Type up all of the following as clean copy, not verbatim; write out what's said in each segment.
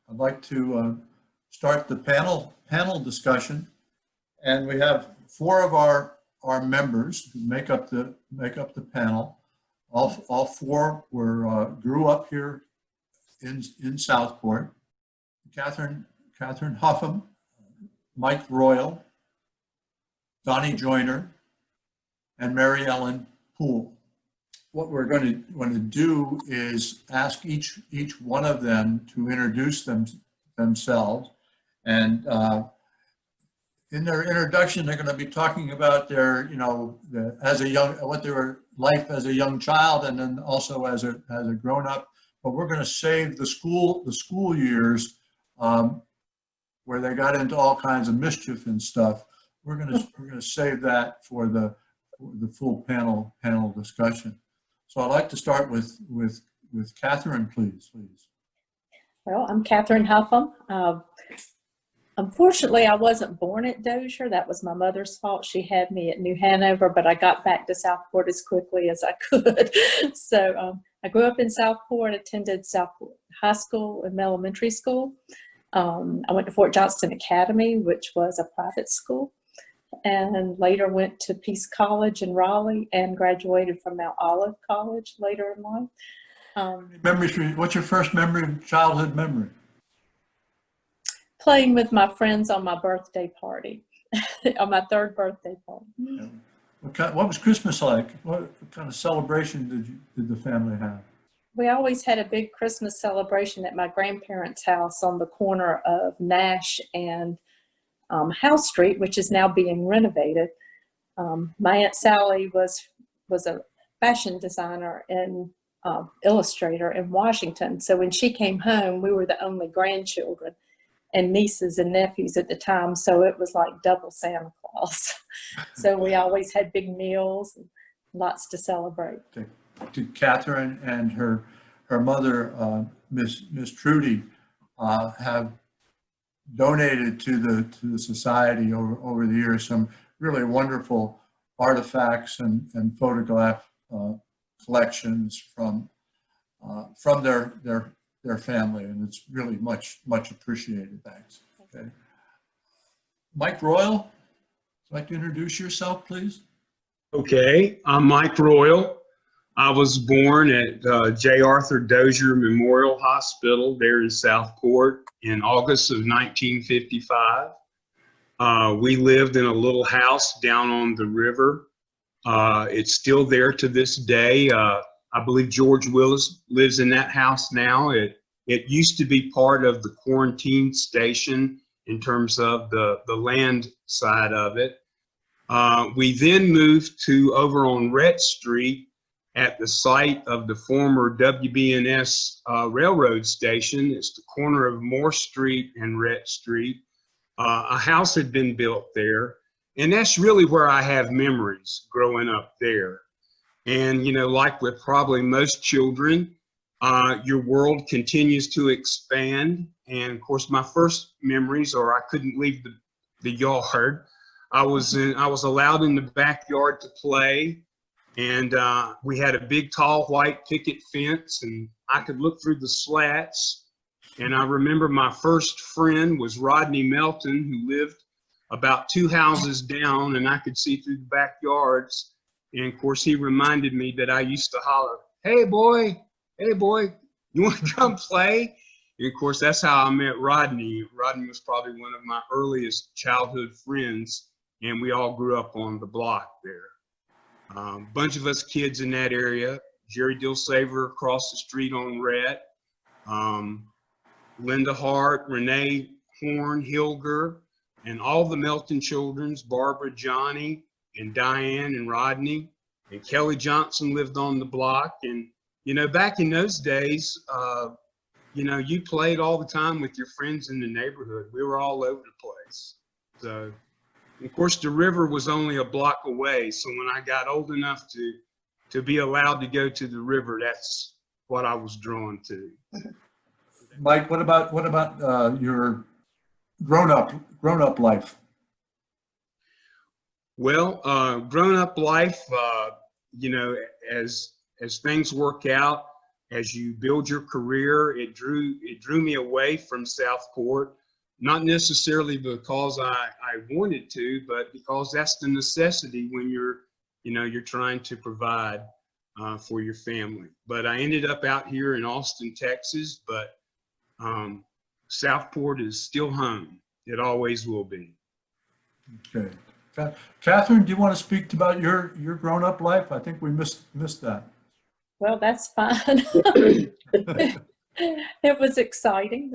I'd like to start the panel discussion, and we have four of our members who make up the panel. All four grew up here in Southport. Catherine Huffam, Mike Royal, Donnie Joyner, and Mary Ellen Poole. What we're going to do is ask each one of them to introduce themselves, and in their introduction, they're going to be talking about their, what their life as a young child, and then also as a grown up. But we're going to save the school years where they got into all kinds of mischief and stuff. We're going to save that for the full panel discussion. So I'd like to start with Catherine, please. Well, I'm Catherine Huffam. Unfortunately, I wasn't born at Dozier. That was my mother's fault. She had me at New Hanover, but I got back to Southport as quickly as I could. So I grew up in Southport, attended Southport High School and elementary school. I went to Fort Johnston Academy, which was a private school, and later went to Peace College in Raleigh and graduated from Mount Olive College later in life. What's your first childhood memory? Playing with my friends on my birthday party, on my third birthday party. What was Christmas like? What kind of celebration did the family have? We always had a big Christmas celebration at my grandparents' house on the corner of Nash and House Street, which is now being renovated. My Aunt Sally was a fashion designer and illustrator in Washington. So when she came home, we were the only grandchildren and nieces and nephews at the time. So it was like double Santa Claus. So we always had big meals and lots to celebrate. To Catherine and her mother, Miss Trudy, have donated to the society over the years some really wonderful artifacts and photograph collections from their family, and it's really much appreciated. Thanks. Okay, Mike Royal, would you like to introduce yourself, please? Okay, I'm Mike Royal. I was born at J. Arthur Dozier Memorial Hospital there in Southport in August of 1955. We lived in a little house down on the river. It's still there to this day. I believe George Willis lives in that house now. It used to be part of the quarantine station in terms of the land side of it. We then moved to over on Rhett Street at the site of the former WB&S railroad station. It's the corner of Moore Street and Rhett Street. A house had been built there, and that's really where I have memories growing up there. And, like with probably most children, your world continues to expand. And of course, my first memories are I couldn't leave the yard. I was allowed in the backyard to play, and we had a big, tall, white picket fence, and I could look through the slats. And I remember my first friend was Rodney Melton, who lived about 2 houses down, and I could see through the backyards. And of course, he reminded me that I used to holler, hey boy, you want to come play? And of course, that's how I met Rodney. Rodney was probably one of my earliest childhood friends, and we all grew up on the block there. Bunch of us kids in that area, Jerry Dilsaver across the street on Rhett, Linda Hart, Renee Horn, Hilger, and all the Melton children's, Barbara, Johnny, and Diane and Rodney, and Kelly Johnson lived on the block. And, back in those days, you played all the time with your friends in the neighborhood. We were all over the place. So, of course, the river was only a block away. So when I got old enough to be allowed to go to the river, that's what I was drawn to. Mike, what about your grown-up life? Well, grown-up life, as things work out, as you build your career, it drew me away from Southport, not necessarily because I wanted to, but because that's the necessity when you're trying to provide for your family. But I ended up out here in Austin, Texas, but Southport is still home. It always will be. Okay. Catherine, do you want to speak about your grown-up life? I think we missed that. Well, that's fine. It was exciting.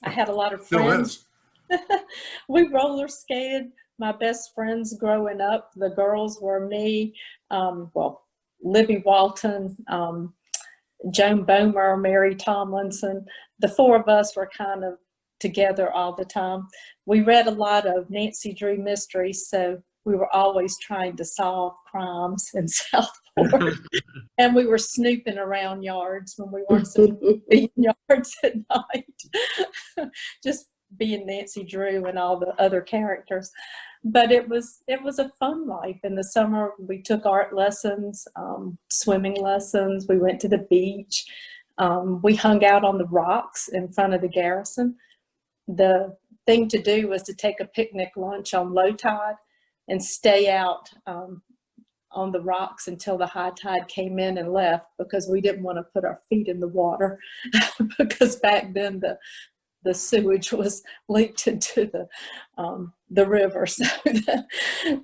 I had a lot of Still friends. is. We roller skated. My best friends growing up, the girls were me, well, Libby Walton, Joan Bomer, Mary Tomlinson. The four of us were kind of together all the time. We read a lot of Nancy Drew mysteries, so we were always trying to solve crimes in Southport. And we were snooping around yards when we weren't supposed to be in yards at night. Just being Nancy Drew and all the other characters. But it was a fun life. In the summer, we took art lessons, swimming lessons. We went to the beach. We hung out on the rocks in front of the garrison. The thing to do was to take a picnic lunch on low tide and stay out on the rocks until the high tide came in and left, because we didn't want to put our feet in the water because back then the sewage was leaked into the river. So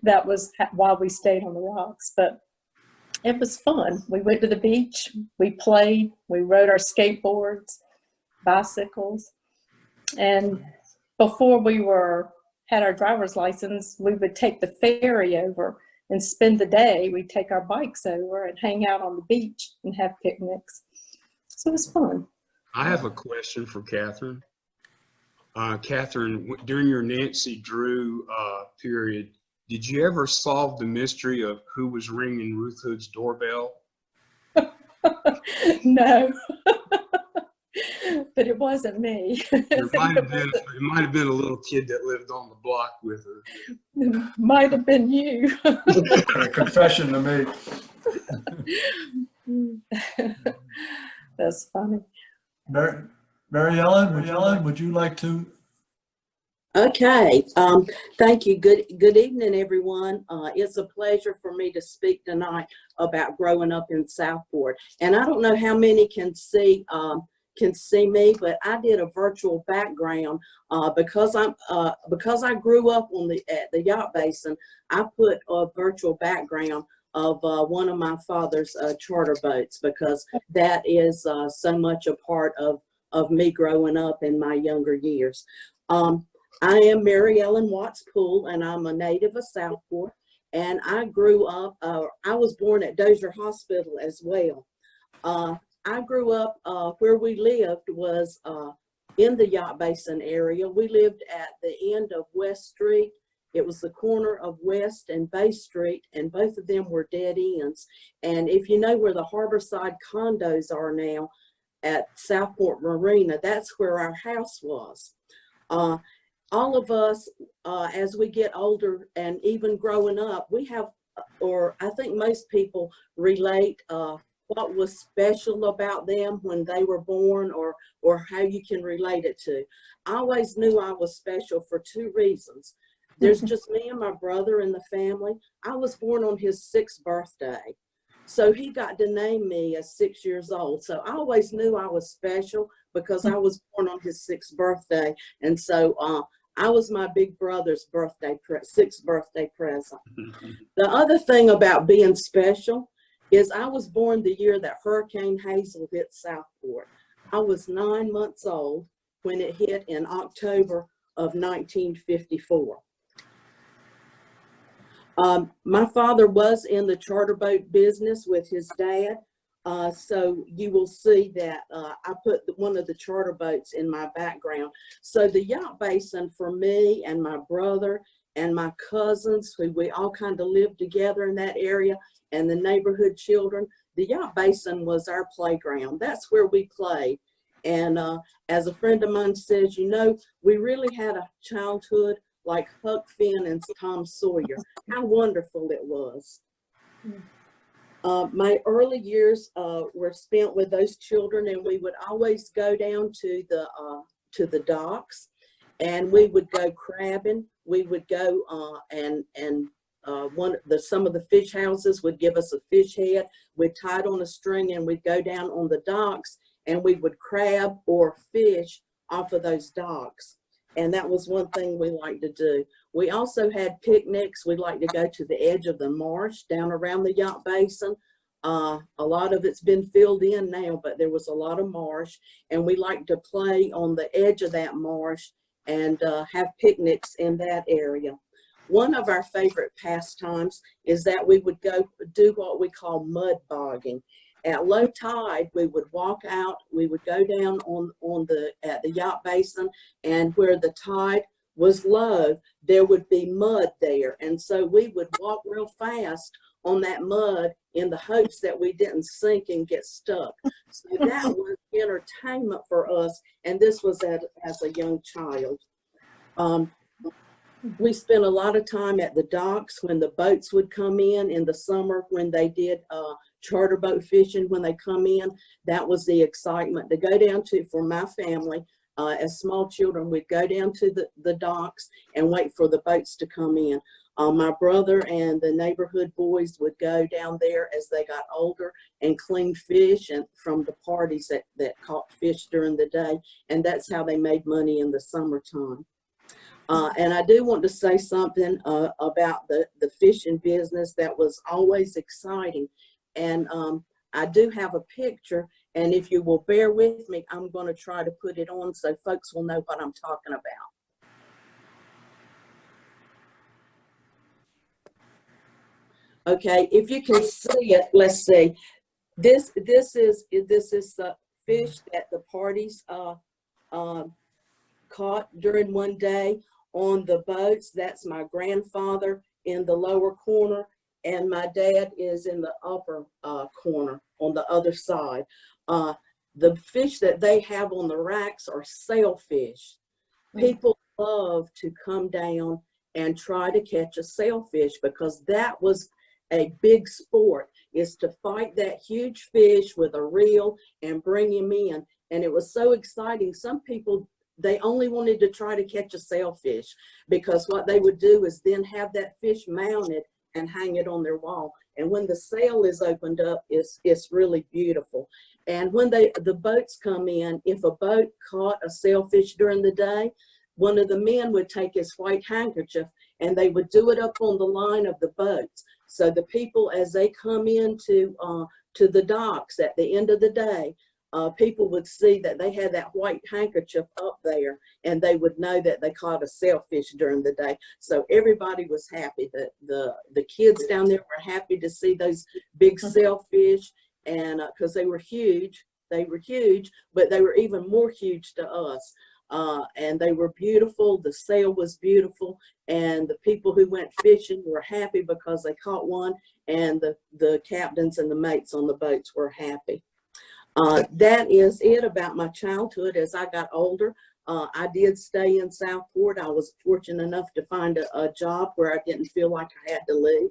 that was why we stayed on the rocks. But it was fun. We went to the beach, we played, we rode our skateboards, bicycles. And before we had our driver's license, we would take the ferry over and spend the day. We'd take our bikes over and hang out on the beach and have picnics. So it was fun. I have a question for Catherine. Catherine, during your Nancy Drew period, did you ever solve the mystery of who was ringing Ruth Hood's doorbell? No, but it wasn't me. It might have been a little kid that lived on the block with her. It might have been you. A confession to me. That's funny. Mary Ellen, would you like to? Okay, thank you. Good evening, everyone. It's a pleasure for me to speak tonight about growing up in Southport. And I don't know how many can see me, but I did a virtual background because I grew up at the yacht basin. I put a virtual background of one of my father's charter boats, because that is so much a part of me growing up in my younger years. I am Mary Ellen Watts Poole, and I'm a native of Southport. And I grew up, I was born at Dozier Hospital as well. I grew up where we lived was in the Yacht Basin area. We lived at the end of West Street. It was the corner of West and Bay Street, and both of them were dead ends. And if you know where the Harborside condos are now at Southport Marina, that's where our house was. All of us, as we get older and even growing up, we have, or I think most people relate what was special about them when they were born, or how you can relate it to. I always knew I was special for two reasons. There's just me and my brother in the family. I was born on his 6th birthday. So he got to name me at 6 years old. So I always knew I was special because I was born on his 6th birthday. And so I was my big brother's 6th birthday present. The other thing about being special is I was born the year that Hurricane Hazel hit Southport. I was 9 months old when it hit in October of 1954. My father was in the charter boat business with his dad. So you will see that I put one of the charter boats in my background. So the yacht basin for me and my brother and my cousins, who we all kind of lived together in that area, and the neighborhood children, the yacht basin was our playground. That's where we played. And as a friend of mine says, you know, we really had a childhood like Huck Finn and Tom Sawyer. How wonderful it was. My early years were spent with those children, and we would always go down to the docks, and we would go crabbing. We would go some of the fish houses would give us a fish head. We'd tie it on a string, and we'd go down on the docks, and we would crab or fish off of those docks. And that was one thing we liked to do. We also had picnics. We'd like to go to the edge of the marsh down around the yacht basin. A lot of it's been filled in now, but there was a lot of marsh, and we like to play on the edge of that marsh and have picnics in that area. One of our favorite pastimes is that we would go do what we call mud bogging. At low tide, we would walk out, we would go down at the yacht basin, and where the tide was low, there would be mud there. And so we would walk real fast on that mud in the hopes that we didn't sink and get stuck. So that was entertainment for us, and this was as a young child. We spent a lot of time at the docks when the boats would come in the summer, when they did charter boat fishing. When they come in, that was the excitement to go down to. For my family, as small children, we'd go down to the docks and wait for the boats to come in. My brother and the neighborhood boys would go down there as they got older and clean fish and from the parties that caught fish during the day, and that's how they made money in the summertime. And I do want to say something about the fishing business that was always exciting. And I do have a picture, and if you will bear with me, I'm going to try to put it on so folks will know what I'm talking about. Okay, if you can see it, let's see. This is the fish that the parties caught during one day on the boats. That's my grandfather in the lower corner, and my dad is in the upper corner on the other side. The fish that they have on the racks are sailfish. People love to come down and try to catch a sailfish because that was a big sport, is to fight that huge fish with a reel and bring him in. And it was so exciting. Some people, they only wanted to try to catch a sailfish, because what they would do is then have that fish mounted and hang it on their wall. And when the sail is opened up, it's really beautiful. And when the boats come in, if a boat caught a sailfish during the day, one of the men would take his white handkerchief and they would do it up on the line of the boats. So the people, as they come into to the docks at the end of the day, people would see that they had that white handkerchief up there, and they would know that they caught a sailfish during the day. So everybody was happy. The kids down there were happy to see those big sailfish, and because they were huge, but they were even more huge to us. And they were beautiful. The sail was beautiful, and the people who went fishing were happy because they caught one, and the captains and the mates on the boats were happy. That is it about my childhood. As I got older, I did stay in Southport. I was fortunate enough to find a job where I didn't feel like I had to leave.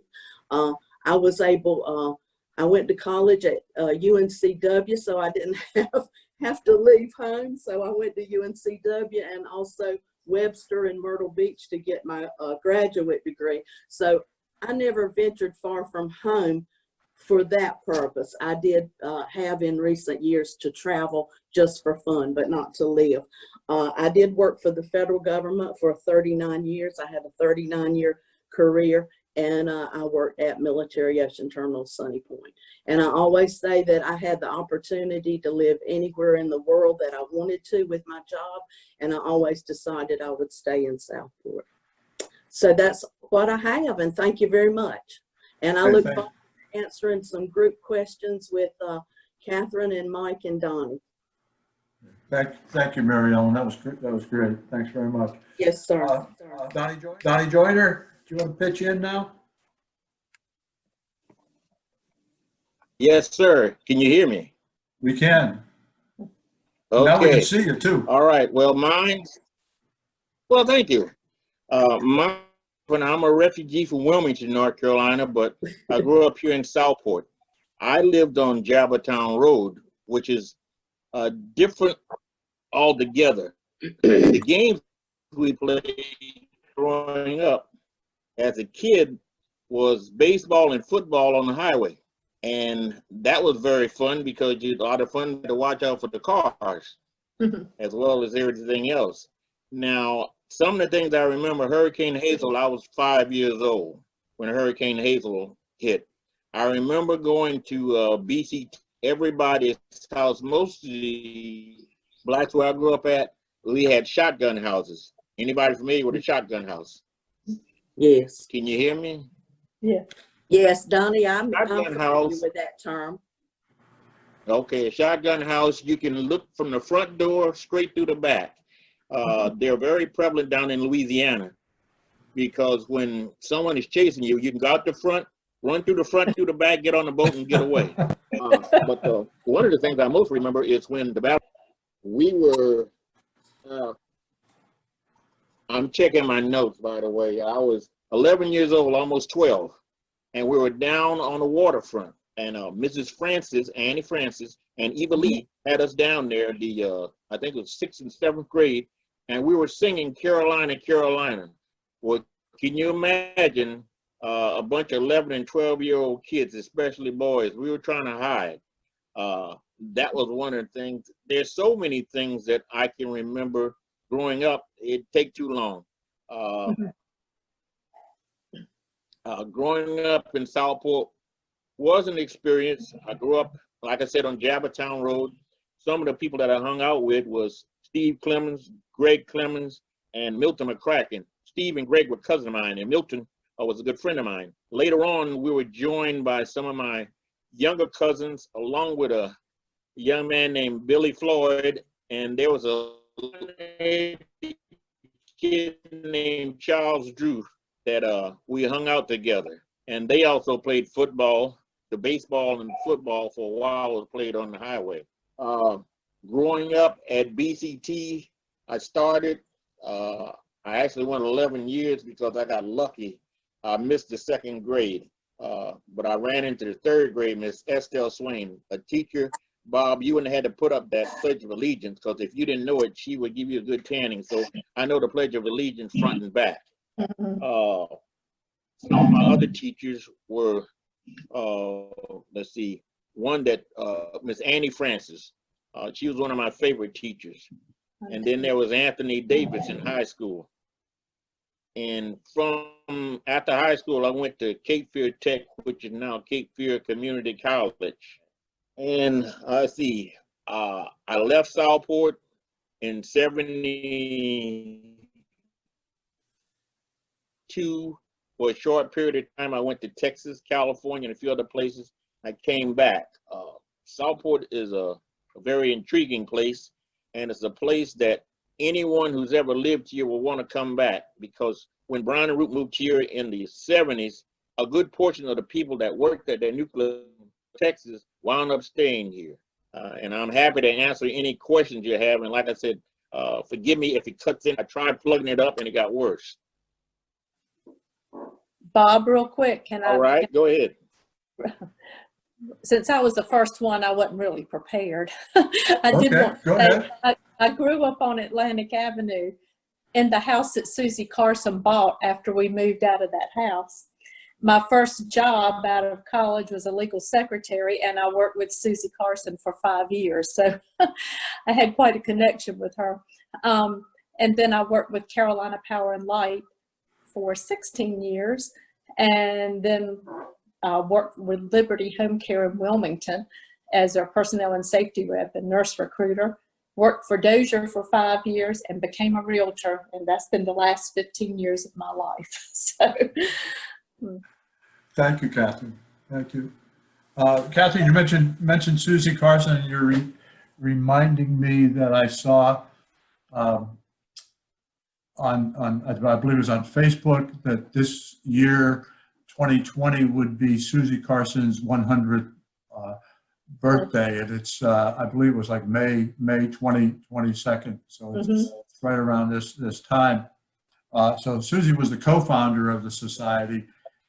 I went to college at UNCW, so I didn't have to leave home. So I went to UNCW and also Webster and Myrtle Beach to get my graduate degree. So I never ventured far from home for that purpose. I did have in recent years to travel just for fun, but not to live. I did work for the federal government for 39 years. I had a 39-year career, and I worked at Military Ocean Terminal Sunny Point. And I always say that I had the opportunity to live anywhere in the world that I wanted to with my job, and I always decided I would stay in Southport. So that's what I have, and thank you very much. And I look forward to answering some group questions with Catherine and Mike and Donnie. Thank you, Mary Ellen. That was great. Thanks very much. Yes, sir. Donnie Joyner, do you want to pitch in now? Yes, sir. Can you hear me? We can. Okay. Now we can see you too. All right. Well, thank you. When I'm a refugee from Wilmington, North Carolina, but I grew up here in Southport. I lived on Jabbertown Road, which is different altogether. The games we played growing up as a kid was baseball and football on the highway. And that was very fun because you had a lot of fun to watch out for the cars as well as everything else. Now, some of the things I remember, Hurricane Hazel, I was 5 years old when Hurricane Hazel hit. I remember going to BC, everybody's house, most of the blacks where I grew up at, we had shotgun houses. Anybody familiar with a shotgun house? Yes. Can you hear me? Yeah. Yes, Donnie, I'm Shotgun familiar house. with that term. Okay, a shotgun house, you can look from the front door straight through the back. They're very prevalent down in Louisiana because when someone is chasing you, you can go out the front, run through the front, through the back, get on the boat and get away. But one of the things I most remember is when the battle, we were, I'm checking my notes, by the way. I was 11 years old, almost 12, and we were down on the waterfront. And Mrs. Francis, Annie Francis, and Eva Lee had us down there, I think it was 6th and 7th grade, and we were singing Carolina, Carolina. Well, can you imagine a bunch of 11 and 12-year-old kids, especially boys? We were trying to hide. That was one of the things. There's so many things that I can remember growing up. It'd take too long. Growing up in Southport was an experience. I grew up, like I said, on Jabbertown Road. Some of the people that I hung out with was Steve Clemens, Greg Clemens, and Milton McCracken. Steve and Greg were cousins of mine, and Milton was a good friend of mine. Later on, we were joined by some of my younger cousins, along with a young man named Billy Floyd, and there was a kid named Charles Drew that we hung out together. And they also played football. The baseball and football for a while was played on the highway. Growing up at BCT, I started, I actually went 11 years because I got lucky. I missed the 2nd grade, but I ran into the 3rd grade, Miss Estelle Swain, a teacher. Bob, you wouldn't have had to put up that Pledge of Allegiance because if you didn't know it, she would give you a good tanning. So I know the Pledge of Allegiance front and back. Some of my other teachers were, let's see, one that, Miss Annie Francis. She was one of my favorite teachers. And then there was Anthony Davis in high school. And from after high school, I went to Cape Fear Tech, which is now Cape Fear Community College. And let's see, I left Southport in 72 for a short period of time. I went to Texas, California, and a few other places. I came back. Southport is a very intriguing place, and it's a place that anyone who's ever lived here will want to come back, because when Brian and Root moved here in the 70s, a good portion of the people that worked at that nuclear Texas wound up staying here. And I'm happy to answer any questions you have. And like I said, forgive me if it cuts in. I tried plugging it up and it got worse. Bob, real quick, can I? All right, go ahead. Since I was the first one, I wasn't really prepared. I did Okay, want to go say, ahead. I grew up on Atlantic Avenue in the house that Susie Carson bought after we moved out of that house. My first job out of college was a legal secretary, and I worked with Susie Carson for 5 years. So I had quite a connection with her. And then I worked with Carolina Power and Light for 16 years. And then worked with Liberty Home Care in Wilmington as a personnel and safety rep and nurse recruiter. Worked for Dozier for 5 years and became a realtor. And that's been the last 15 years of my life. So. Thank you, Catherine. Thank you. Catherine, you mentioned Susie Carson, and you're reminding me that I saw on I believe it was on Facebook that this year 2020 would be Susie Carson's 100th birthday, and it's I believe it was like May 22nd, so it's right around this time. So Susie was the co-founder of the society,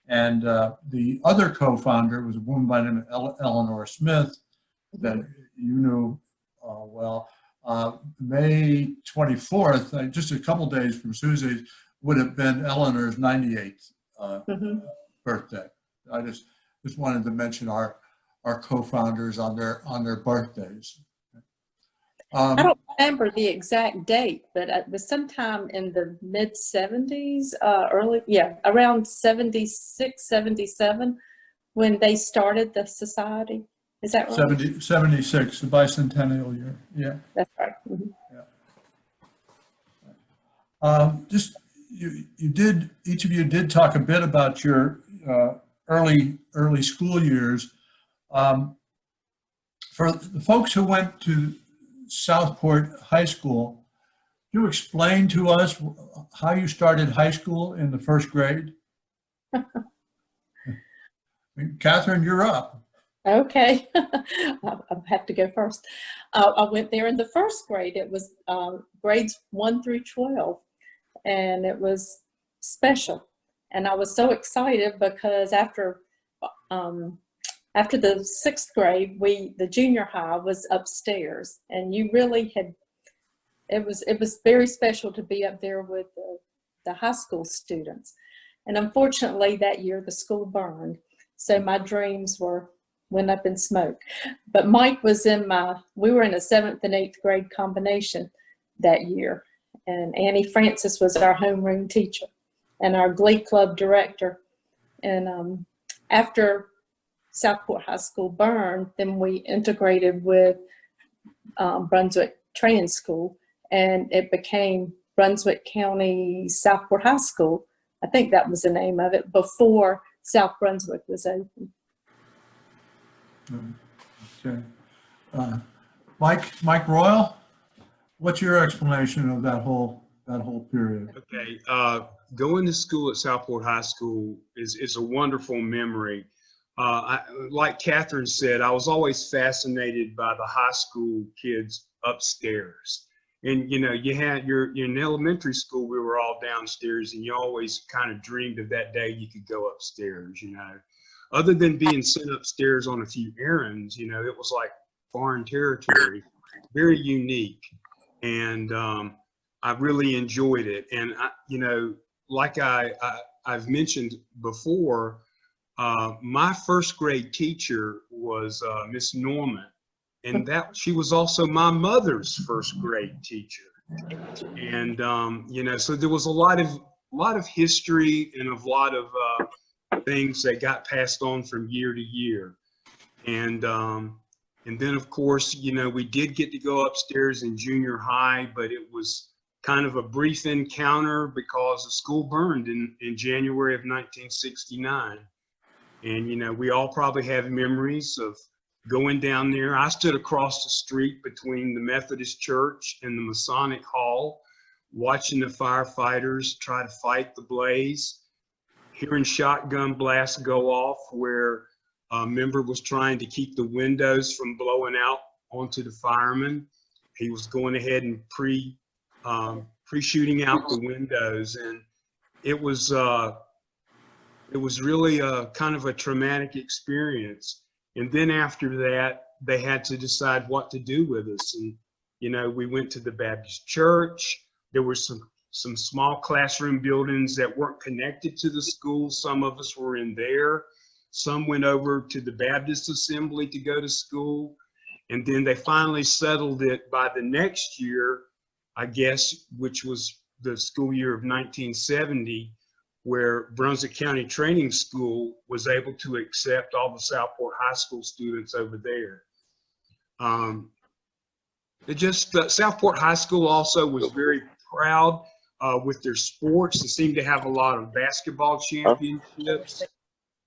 And the other co-founder was a woman by the name of Eleanor Smith that you knew well. May 24th, just a couple days from Susie's, would have been Eleanor's 98th birthday. I just wanted to mention our co-founders on their birthdays. I don't remember the exact date, but it was sometime in the mid 70s, around 76, 77, when they started the society. Is that right? 76, the bicentennial year. Yeah. That's right. Just each of you did talk a bit about your early school years. For the folks who went to Southport High School, can you explain to us how you started high school in the first grade? Catherine, you're up. Okay, I'll have to go first. I went there in the first grade. It was grades 1 through 12, and it was special. And I was so excited because after the sixth grade, the junior high was upstairs, and you really it was very special to be up there with the high school students. And unfortunately, that year the school burned, so my dreams went up in smoke. But Mike was we were in a 7th and 8th grade combination that year, and Annie Francis was our homeroom teacher and our Glee Club director. And after Southport High School burned, then we integrated with Brunswick Training School, and it became Brunswick County Southport High School. I think that was the name of it before South Brunswick was open. Okay. Mike Royal, what's your explanation of that whole period? Okay, going to school at Southport High School is a wonderful memory. Like Catherine said, I was always fascinated by the high school kids upstairs. And you you're in elementary school, we were all downstairs, and you always kind of dreamed of that day you could go upstairs, Other than being sent upstairs on a few errands, it was like foreign territory, very unique. And I really enjoyed it. And, like I've mentioned before, my first grade teacher was Miss Norman, and she was also my mother's first grade teacher. And, so there was a lot of history and a lot of things that got passed on from year to year. And then of course, we did get to go upstairs in junior high, but it was kind of a brief encounter because the school burned in January of 1969. And, we all probably have memories of going down there. I stood across the street between the Methodist Church and the Masonic Hall, watching the firefighters try to fight the blaze, hearing shotgun blasts go off where a member was trying to keep the windows from blowing out onto the firemen. He was going ahead and pre-shooting out the windows, and it was really a kind of a traumatic experience. And then after that, they had to decide what to do with us. And, we went to the Baptist church. There were some small classroom buildings that weren't connected to the school. Some of us were in there. Some went over to the Baptist Assembly to go to school. And then they finally settled it by the next year, I guess, which was the school year of 1970, where Brunswick County Training School was able to accept all the Southport High School students over there. Southport High School also was very proud with their sports. They seemed to have a lot of basketball championships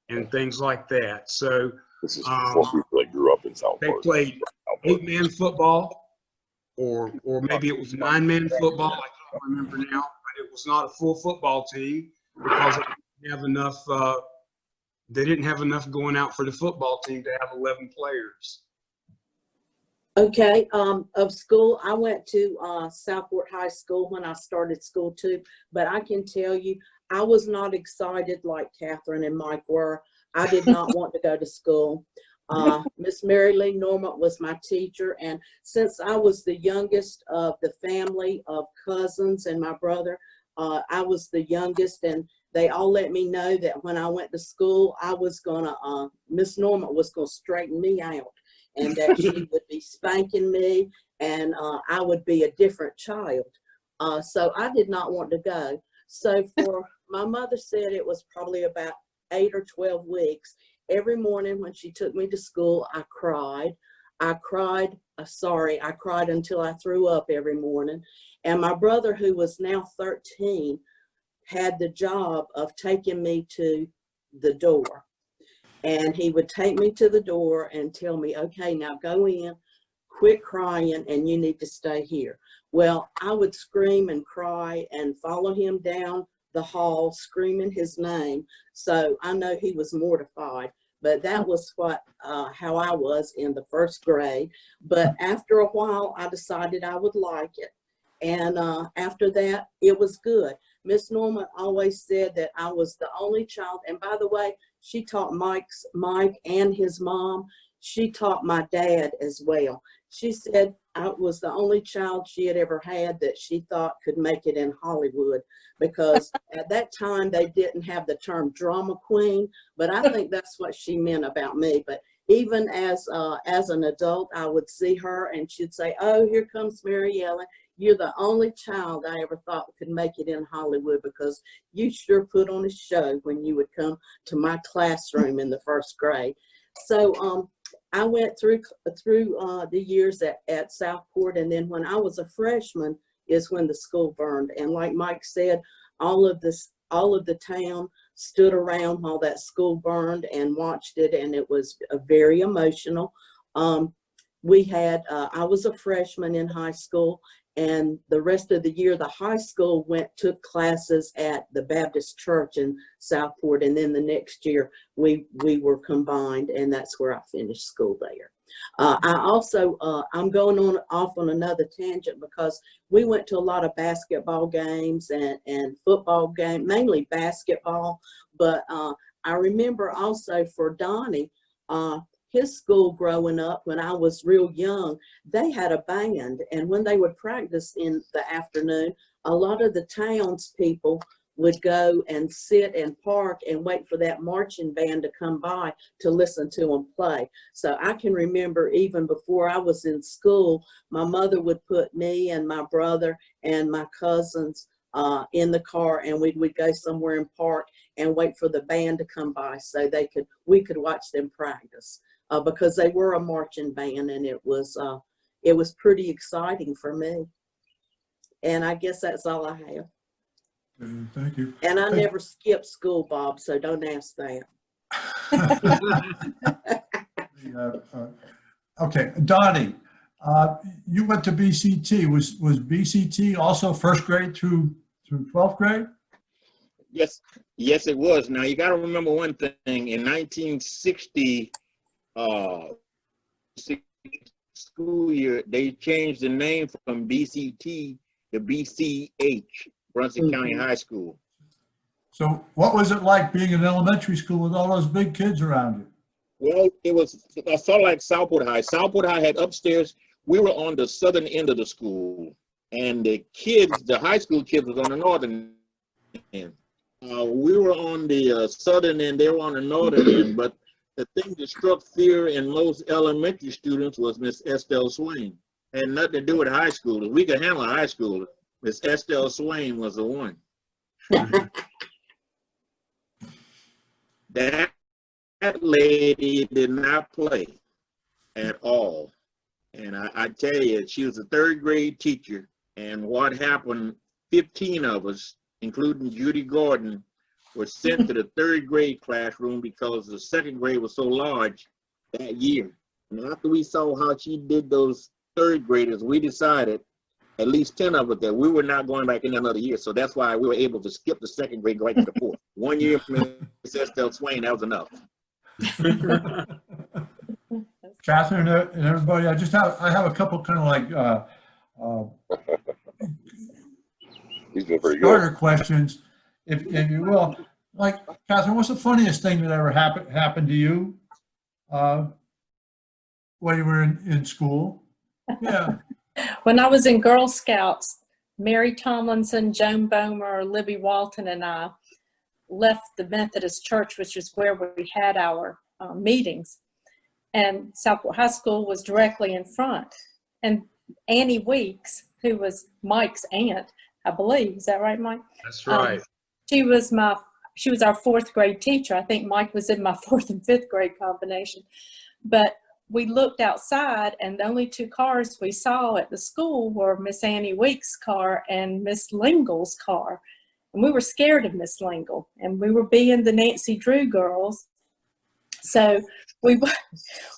and things like that. So this is for people that grew up in Southport. they played 8-man football, or maybe it was 9-man football. I can't remember now, but it was not a full football team because they didn't have enough going out for the football team to have 11 players. Okay, of school, I went to Southport High School when I started school too, but I can tell you, I was not excited like Catherine and Mike were. I did not want to go to school. Miss Mary Lee Norman was my teacher, and since I was the youngest of the family of cousins and my brother, I was the youngest, and they all let me know that when I went to school, I was gonna, Miss Norman was gonna straighten me out, and that she would be spanking me, and I would be a different child. So I did not want to go. So for, my mother said it was probably about 8 or 12 weeks. Every morning when she took me to school, I cried. I cried until I threw up every morning. And my brother, who was now 13, had the job of taking me to the door. And he would take me to the door and tell me, okay, now go in, quit crying, and you need to stay here. Well, I would scream and cry and follow him down the hall, screaming his name. So I know he was mortified, but that was what, how I was in the first grade. But after a while, I decided I would like it. And after that, it was good. Miss Norman always said that I was the only child. And by the way, she taught Mike and his mom. She taught my dad as well. She said I was the only child she had ever had that she thought could make it in Hollywood, because at that time they didn't have the term drama queen, but I think that's what she meant about me. But even as an adult, I would see her and she'd say, oh, here comes Mary Ellen. You're the only child I ever thought could make it in Hollywood, because you sure put on a show when you would come to my classroom in the first grade. So I went through the years at Southport, and then when I was a freshman is when the school burned. And like Mike said, all of the town stood around while that school burned and watched it, and it was very emotional. We had, I was a freshman in high school, and the rest of the year, the high school took classes at the Baptist church in Southport. And then the next year we were combined, and that's where I finished school there. I also, I'm going off on another tangent, because we went to a lot of basketball games and football games, mainly basketball. But I remember also for Donnie, his school growing up, when I was real young, they had a band. And when they would practice in the afternoon, a lot of the townspeople would go and sit and park and wait for that marching band to come by to listen to them play. So I can remember even before I was in school, my mother would put me and my brother and my cousins in the car, and we would go somewhere and park and wait for the band to come by so we could watch them practice. Because they were a marching band, and it was pretty exciting for me. And I guess that's all I have. Thank you. And I never skipped school, Bob, so don't ask that. Okay, Donnie, you went to BCT. Was BCT also first grade through 12th grade? Yes, it was. Now you got to remember one thing. In 1960, school year, they changed the name from BCT to BCH, Brunswick County High School. So what was it like being in elementary school with all those big kids around you? Well, it was sort of like Southport High. Southport High had upstairs. We were on the southern end of the school, and the high school kids was on the northern end. We were on the southern end, they were on the northern end, but the thing that struck fear in most elementary students was Miss Estelle Swain. Had nothing to do with high schoolers. We could handle high schoolers. Miss Estelle Swain was the one. That lady did not play at all. And I tell you, she was a third grade teacher. And what happened, 15 of us, including Judy Gordon, were sent to the third grade classroom because the second grade was so large that year. And after we saw how she did those third graders, we decided, at least 10 of us, that we were not going back in another year. So that's why we were able to skip the second grade, go right to the fourth. 1 year from Miss Estelle Swain, that was enough. Catherine and everybody, I have a couple kind of like He's been very starter good. questions. if you will. Like, Catherine, what's the funniest thing that ever happened to you when you were in school? Yeah. When I was in Girl Scouts, Mary Tomlinson, Joan Bomer, Libby Walton, and I left the Methodist Church, which is where we had our meetings. And Southport High School was directly in front. And Annie Weeks, who was Mike's aunt, I believe, is that right, Mike? That's right. She was our fourth grade teacher. I think Mike was in my fourth and fifth grade combination. But we looked outside, and the only two cars we saw at the school were Miss Annie Weeks' car and Miss Lingle's car. And we were scared of Miss Lingle, and we were being the Nancy Drew girls. So we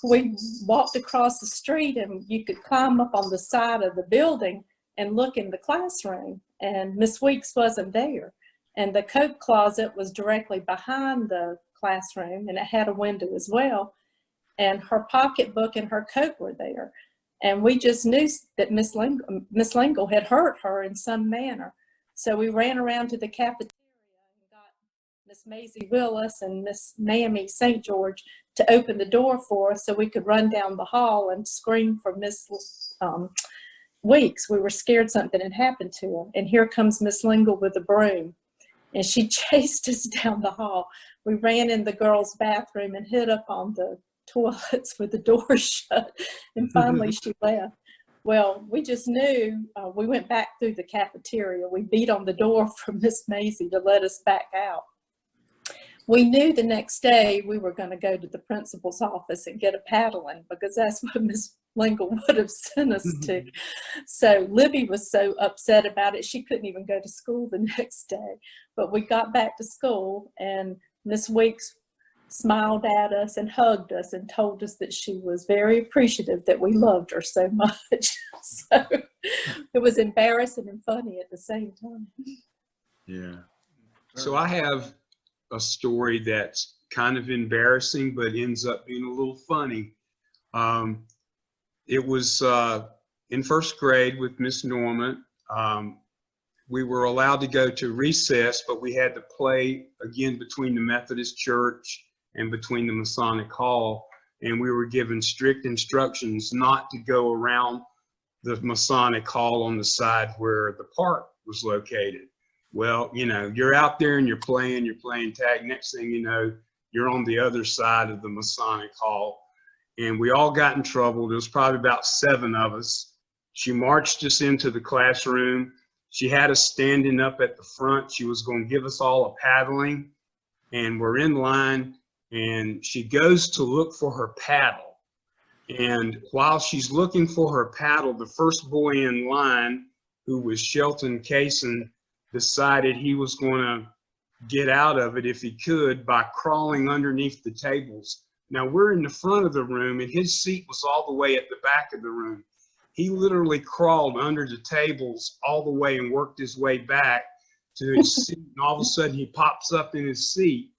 walked across the street, and you could climb up on the side of the building and look in the classroom, and Miss Weeks wasn't there. And the coat closet was directly behind the classroom, and it had a window as well. And her pocketbook and her coat were there. And we just knew that Miss Lingle had hurt her in some manner. So we ran around to the cafeteria and got Miss Maisie Willis and Miss Mamie St. George to open the door for us so we could run down the hall and scream for Miss Weeks. We were scared something had happened to her. And here comes Miss Lingle with a broom. And she chased us down the hall. We ran in the girls' bathroom and hid up on the toilets with the door shut. And finally she left. Well, we just knew. We went back through the cafeteria. We beat on the door for Miss Maisie to let us back out. We knew the next day we were going to go to the principal's office and get a paddling, because that's what Miss Lingle would have sent us to. So Libby was so upset about it, she couldn't even go to school the next day. But we got back to school, and Miss Weeks smiled at us and hugged us and told us that she was very appreciative that we loved her so much. So it was embarrassing and funny at the same time. Yeah. So I have a story that's kind of embarrassing, but ends up being a little funny. It was in first grade with Miss Norman. We were allowed to go to recess, but we had to play again between the Methodist Church and between the Masonic Hall. And we were given strict instructions not to go around the Masonic Hall on the side where the park was located. Well, you know, you're out there and you're playing tag. Next thing you know, you're on the other side of the Masonic Hall. And we all got in trouble. There was probably about 7 of us. She marched us into the classroom. She had us standing up at the front. She was going to give us all a paddling. And we're in line, and she goes to look for her paddle. And while she's looking for her paddle, the first boy in line, who was Shelton Kaysen, decided he was going to get out of it if he could by crawling underneath the tables. Now we're in the front of the room, and his seat was all the way at the back of the room. He literally crawled under the tables all the way and worked his way back to his seat. And all of a sudden he pops up in his seat.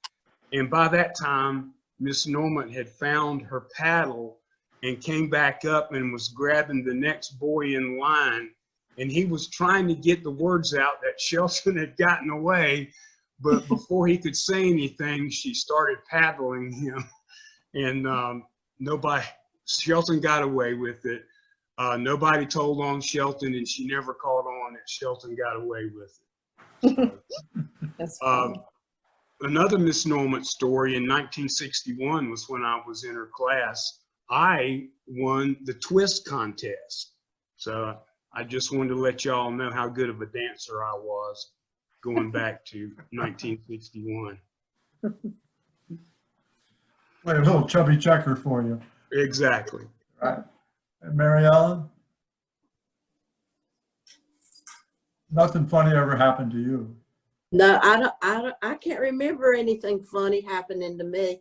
And by that time, Miss Norman had found her paddle and came back up and was grabbing the next boy in line. And he was trying to get the words out that Shelton had gotten away. But before he could say anything, she started paddling him. And Shelton got away with it. Nobody told on Shelton, and she never caught on that Shelton got away with it. That's funny. Another Miss Norman story in 1961 was when I was in her class. I won the twist contest. So I just wanted to let y'all know how good of a dancer I was going back to 1961. Play a little chubby checker for you. Exactly. Right. And Mary Ellen? Nothing funny ever happened to you? No, I can't remember anything funny happening to me.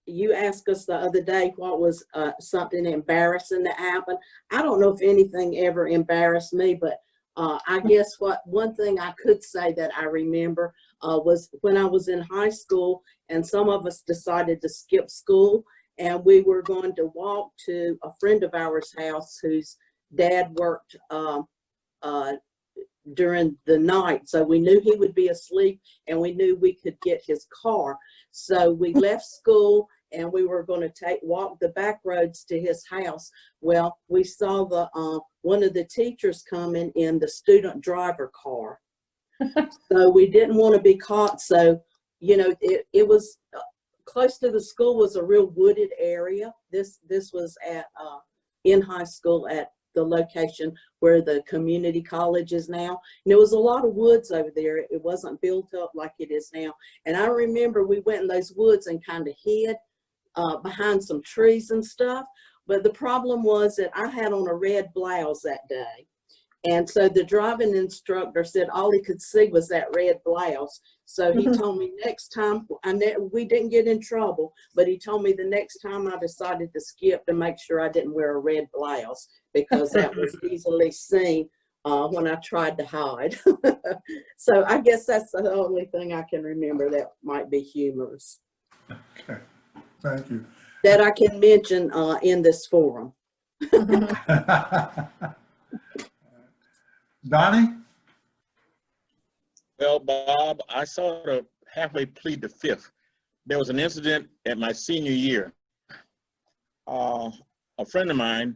You asked us the other day what was something embarrassing that happened. I don't know if anything ever embarrassed me, but I guess one thing I could say that I remember was when I was in high school, and some of us decided to skip school, and we were going to walk to a friend of ours' house whose dad worked during the night. So we knew he would be asleep and we knew we could get his car. So we left school and we were going to walk the back roads to his house. Well, we saw one of the teachers coming in the student driver car. So we didn't want to be caught. So, you know, it was close to the school, was a real wooded area. This was at in high school at the location where the community college is now. And there was a lot of woods over there. It wasn't built up like it is now. And I remember we went in those woods and kind of hid behind some trees and stuff. But the problem was that I had on a red blouse that day. And so the driving instructor said all he could see was that red blouse. So he told me next time, we didn't get in trouble, but he told me the next time I decided to skip to make sure I didn't wear a red blouse, because that was easily seen when I tried to hide. So I guess that's the only thing I can remember that might be humorous. Okay, thank you. That I can mention in this forum. Donnie? Well, Bob, I sort of halfway plead the fifth. There was an incident at my senior year. A friend of mine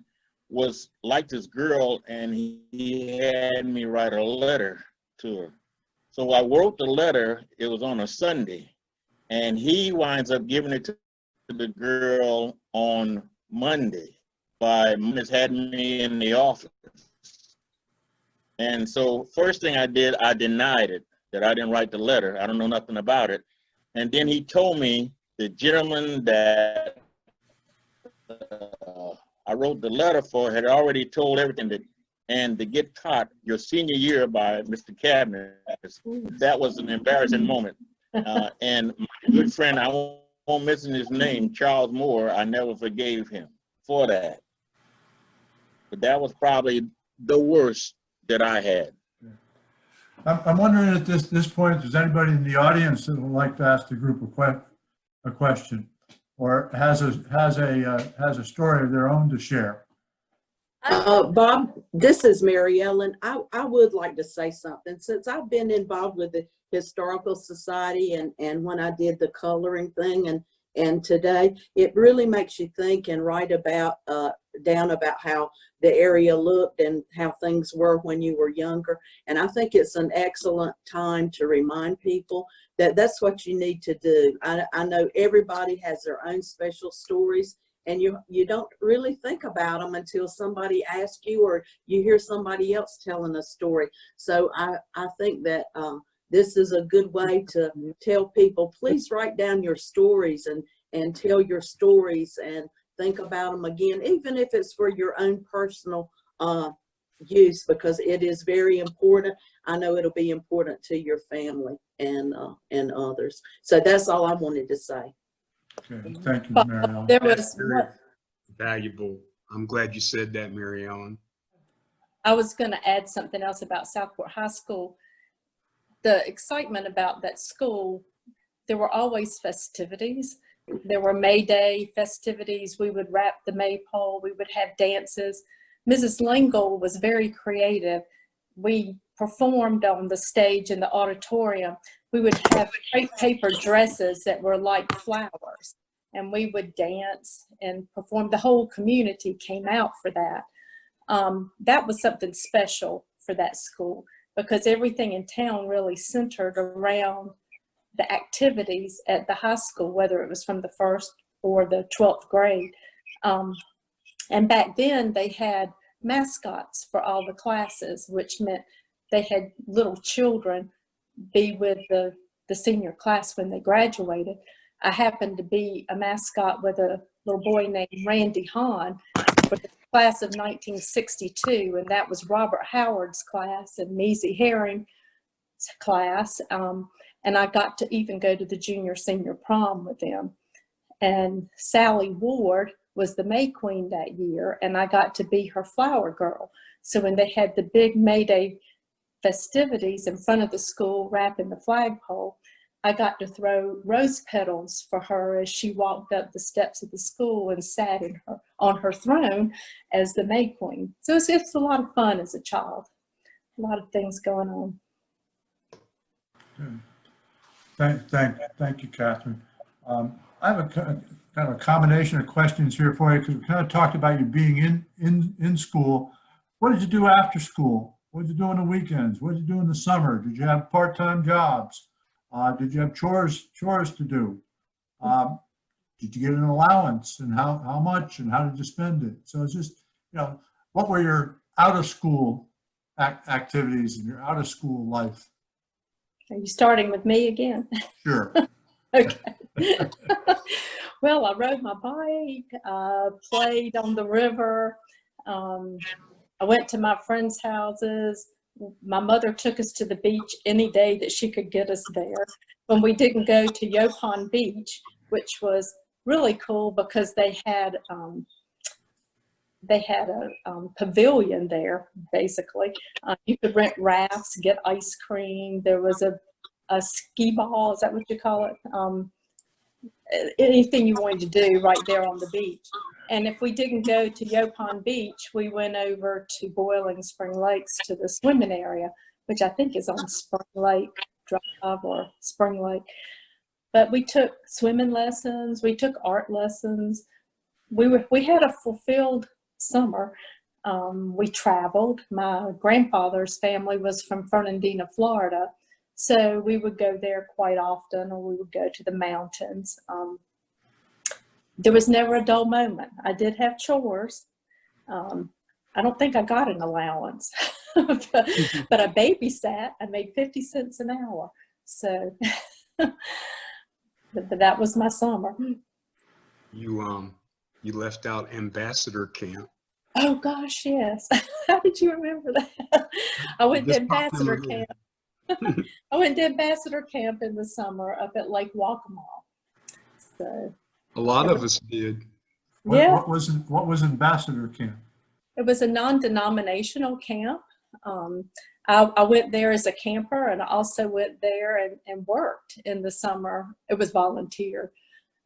was like this girl, and he had me write a letter to her. So I wrote the letter. It was on a Sunday, and he winds up giving it to the girl on Monday. By Monday, had me in the office. And so first thing I did, I denied it, that I didn't write the letter. I don't know nothing about it. And then he told me the gentleman that I wrote the letter for had already told everything, and to get caught your senior year by Mr. Cabinet, that was an embarrassing moment. And my good friend, I won't mention his name, Charles Moore, I never forgave him for that. But that was probably the worst that I had. I'm wondering at this point, if there's anybody in the audience that would like to ask the group a question, or has a story of their own to share. Bob, this is Mary Ellen. I would like to say something. Since I've been involved with the Historical Society and when I did the coloring thing and today, it really makes you think and write about down about how the area looked and how things were when you were younger. And I think it's an excellent time to remind people that that's what you need to do. I know everybody has their own special stories, and you don't really think about them until somebody asks you or you hear somebody else telling a story. So I think that this is a good way to tell people, please write down your stories and tell your stories and think about them again, even if it's for your own personal use, because it is very important. I know it'll be important to your family and others. So that's all I wanted to say. Okay, thank you, Mary Ellen. There That's was very valuable. I'm glad you said that, Mary Ellen. I was going to add something else about Southport High School. The excitement about that school, there were always festivities. There were May Day festivities. We would wrap the maypole. We would have dances. Mrs. Lingle was very creative. We performed on the stage in the auditorium. We would have crepe paper dresses that were like flowers, and we would dance and perform. The whole community came out for that. That was something special for that school, because everything in town really centered around the activities at the high school, whether it was from the 1st or the 12th grade. And back then they had mascots for all the classes, which meant they had little children be with the senior class when they graduated. I happened to be a mascot with a little boy named Randy Hahn for the class of 1962, and that was Robert Howard's class and Measy Herring's class. And I got to even go to the junior senior prom with them. And Sally Ward was the May Queen that year, and I got to be her flower girl. So when they had the big May Day festivities in front of the school, wrapping the flagpole, I got to throw rose petals for her as she walked up the steps of the school and sat on her throne as the May Queen. So it's a lot of fun as a child. A lot of things going on. Thank you, Catherine. I have a kind of a combination of questions here for you, because we kind of talked about you being in school. What did you do after school? What did you do on the weekends? What did you do in the summer? Did you have part-time jobs? Did you have chores to do? Did you get an allowance, and how much, and how did you spend it? So it's just, what were your out of school activities and your out of school life? Are you starting with me again? Sure. Okay. Well, I rode my bike, played on the river. I went to my friends' houses. My mother took us to the beach any day that she could get us there. When we didn't go to Yopon Beach, which was really cool because they had a pavilion there, basically. You could rent rafts, get ice cream. There was a ski ball, is that what you call it? Anything you wanted to do right there on the beach. And if we didn't go to Yopon Beach, we went over to Boiling Spring Lakes to the swimming area, which I think is on Spring Lake Drive or Spring Lake. But we took swimming lessons, we took art lessons. We had a fulfilled summer. We traveled. My grandfather's family was from Fernandina, Florida. So we would go there quite often, or we would go to the mountains. There was never a dull moment. I did have chores. I don't think I got an allowance, but I babysat. I made 50 cents an hour. So but that was my summer. You left out ambassador camp. Oh gosh, yes. How did you remember that? I went to Just popped in my ambassador head. camp. I went to ambassador camp in the summer up at Lake Waccamaw. So A lot of us did. yeah, What was ambassador camp? it was a non-denominational camp. I went there as a camper, and I also went there and worked in the summer. It was volunteer,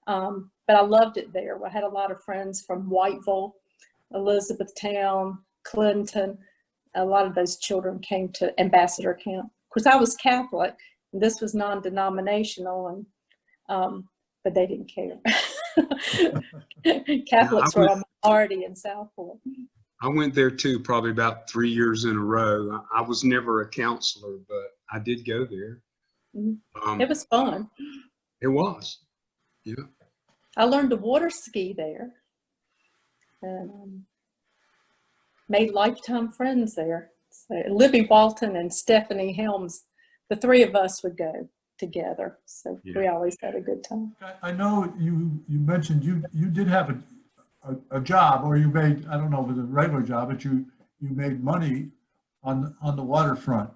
but I loved it there. I had a lot of friends from Whiteville, Elizabethtown, Clinton. A lot of those children came to ambassador camp. Of course, I was Catholic, and this was non-denominational, and but they didn't care. Catholics were a minority in Southport. I went there too, probably about 3 years in a row. I was never a counselor, but I did go there. It was fun. It was, yeah. I learned to water ski there, and made lifetime friends there. So Libby Walton and Stephanie Helms, the three of us would go together. So Yeah. we always had a good time. I know you mentioned you did have a job, or you made, I don't know if it was a regular job, but you made money on the waterfront.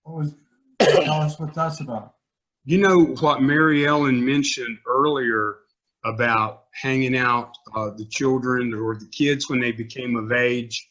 Tell us what that's about. You know what Mary Ellen mentioned earlier about hanging out the children or the kids when they became of age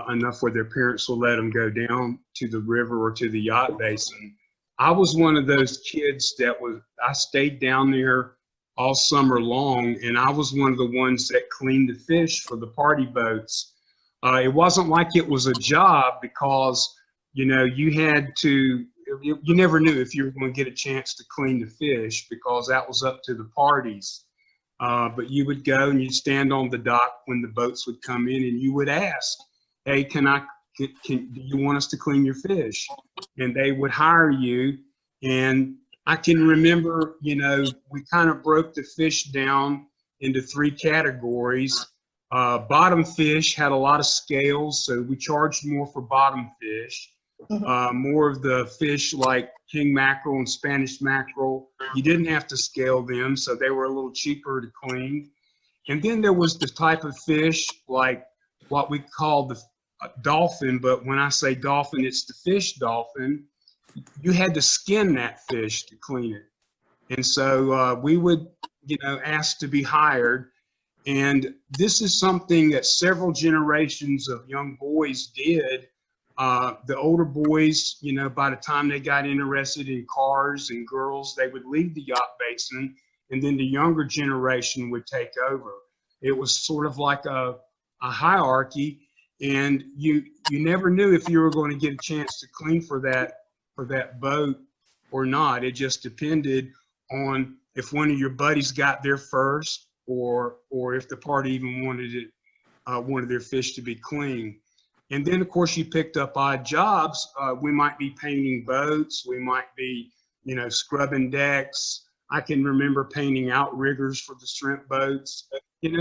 enough where their parents will let them go down to the river or to the yacht basin. I was one of those kids I stayed down there all summer long, and I was one of the ones that cleaned the fish for the party boats. It wasn't like it was a job, because, you had to, you never knew if you were going to get a chance to clean the fish, because that was up to the parties. But you would go and you'd stand on the dock when the boats would come in, and you would ask, hey, do you want us to clean your fish? And they would hire you. And I can remember, we kind of broke the fish down into 3 categories. Bottom fish had a lot of scales, so we charged more for bottom fish. More of the fish like king mackerel and Spanish mackerel, you didn't have to scale them, so they were a little cheaper to clean. And then there was the type of fish like what we call the dolphin, but when I say dolphin, it's the fish dolphin. You had to skin that fish to clean it. And so we would, ask to be hired. And this is something that several generations of young boys did. The older boys, by the time they got interested in cars and girls, they would leave the yacht basin, and then the younger generation would take over. It was sort of like a hierarchy. and you never knew if you were going to get a chance to clean for that boat or not. It just depended on if one of your buddies got there first, or if the party even wanted their fish to be clean. And then, of course, you picked up odd jobs. We might be painting boats. We might be, scrubbing decks. I can remember painting outriggers for the shrimp boats.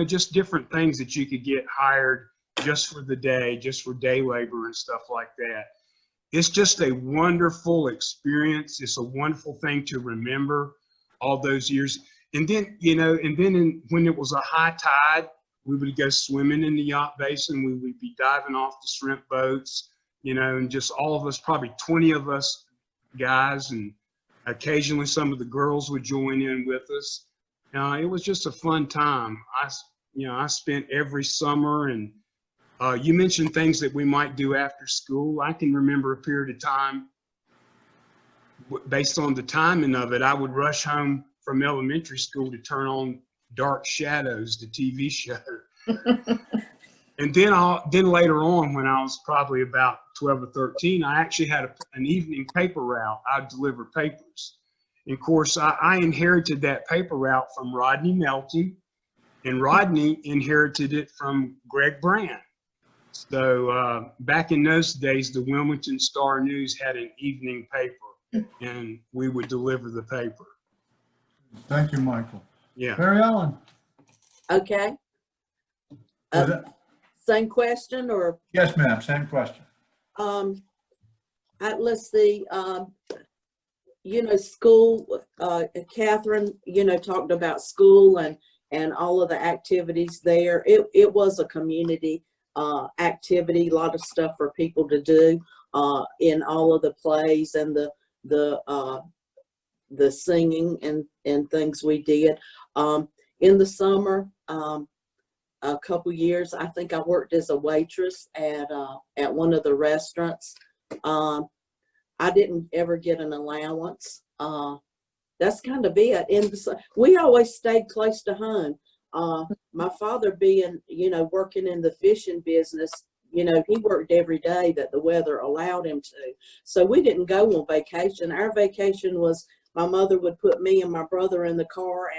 Just different things that you could get hired just for the day, just for day labor and stuff like that. It's just a wonderful experience. It's a wonderful thing to remember all those years. And then, when it was a high tide, we would go swimming in the yacht basin. We would be diving off the shrimp boats, and just all of us, probably 20 of us guys, and occasionally some of the girls would join in with us. It was just a fun time. I spent every summer, and you mentioned things that we might do after school. I can remember a period of time, based on the timing of it, I would rush home from elementary school to turn on Dark Shadows, the TV show. And then later on, when I was probably about 12 or 13, I actually had an evening paper route. I'd deliver papers. And of course, I inherited that paper route from Rodney Melton, and Rodney inherited it from Greg Brand. So back in those days, the Wilmington Star News had an evening paper, and we would deliver the paper. Thank you, Michael. Yeah. Mary Ellen? Okay. Was it- Same question, or Yes, ma'am, same question. let's see. School. Catherine, talked about school and all of the activities there. It was a community activity, a lot of stuff for people to do in all of the plays and the singing and things we did. In the summer, a couple years, I think I worked as a waitress at one of the restaurants. I didn't ever get an allowance. That's kind of it. And we always stayed close to home. My father being, working in the fishing business, he worked every day that the weather allowed him to. So we didn't go on vacation. Our vacation was, my mother would put me and my brother in the car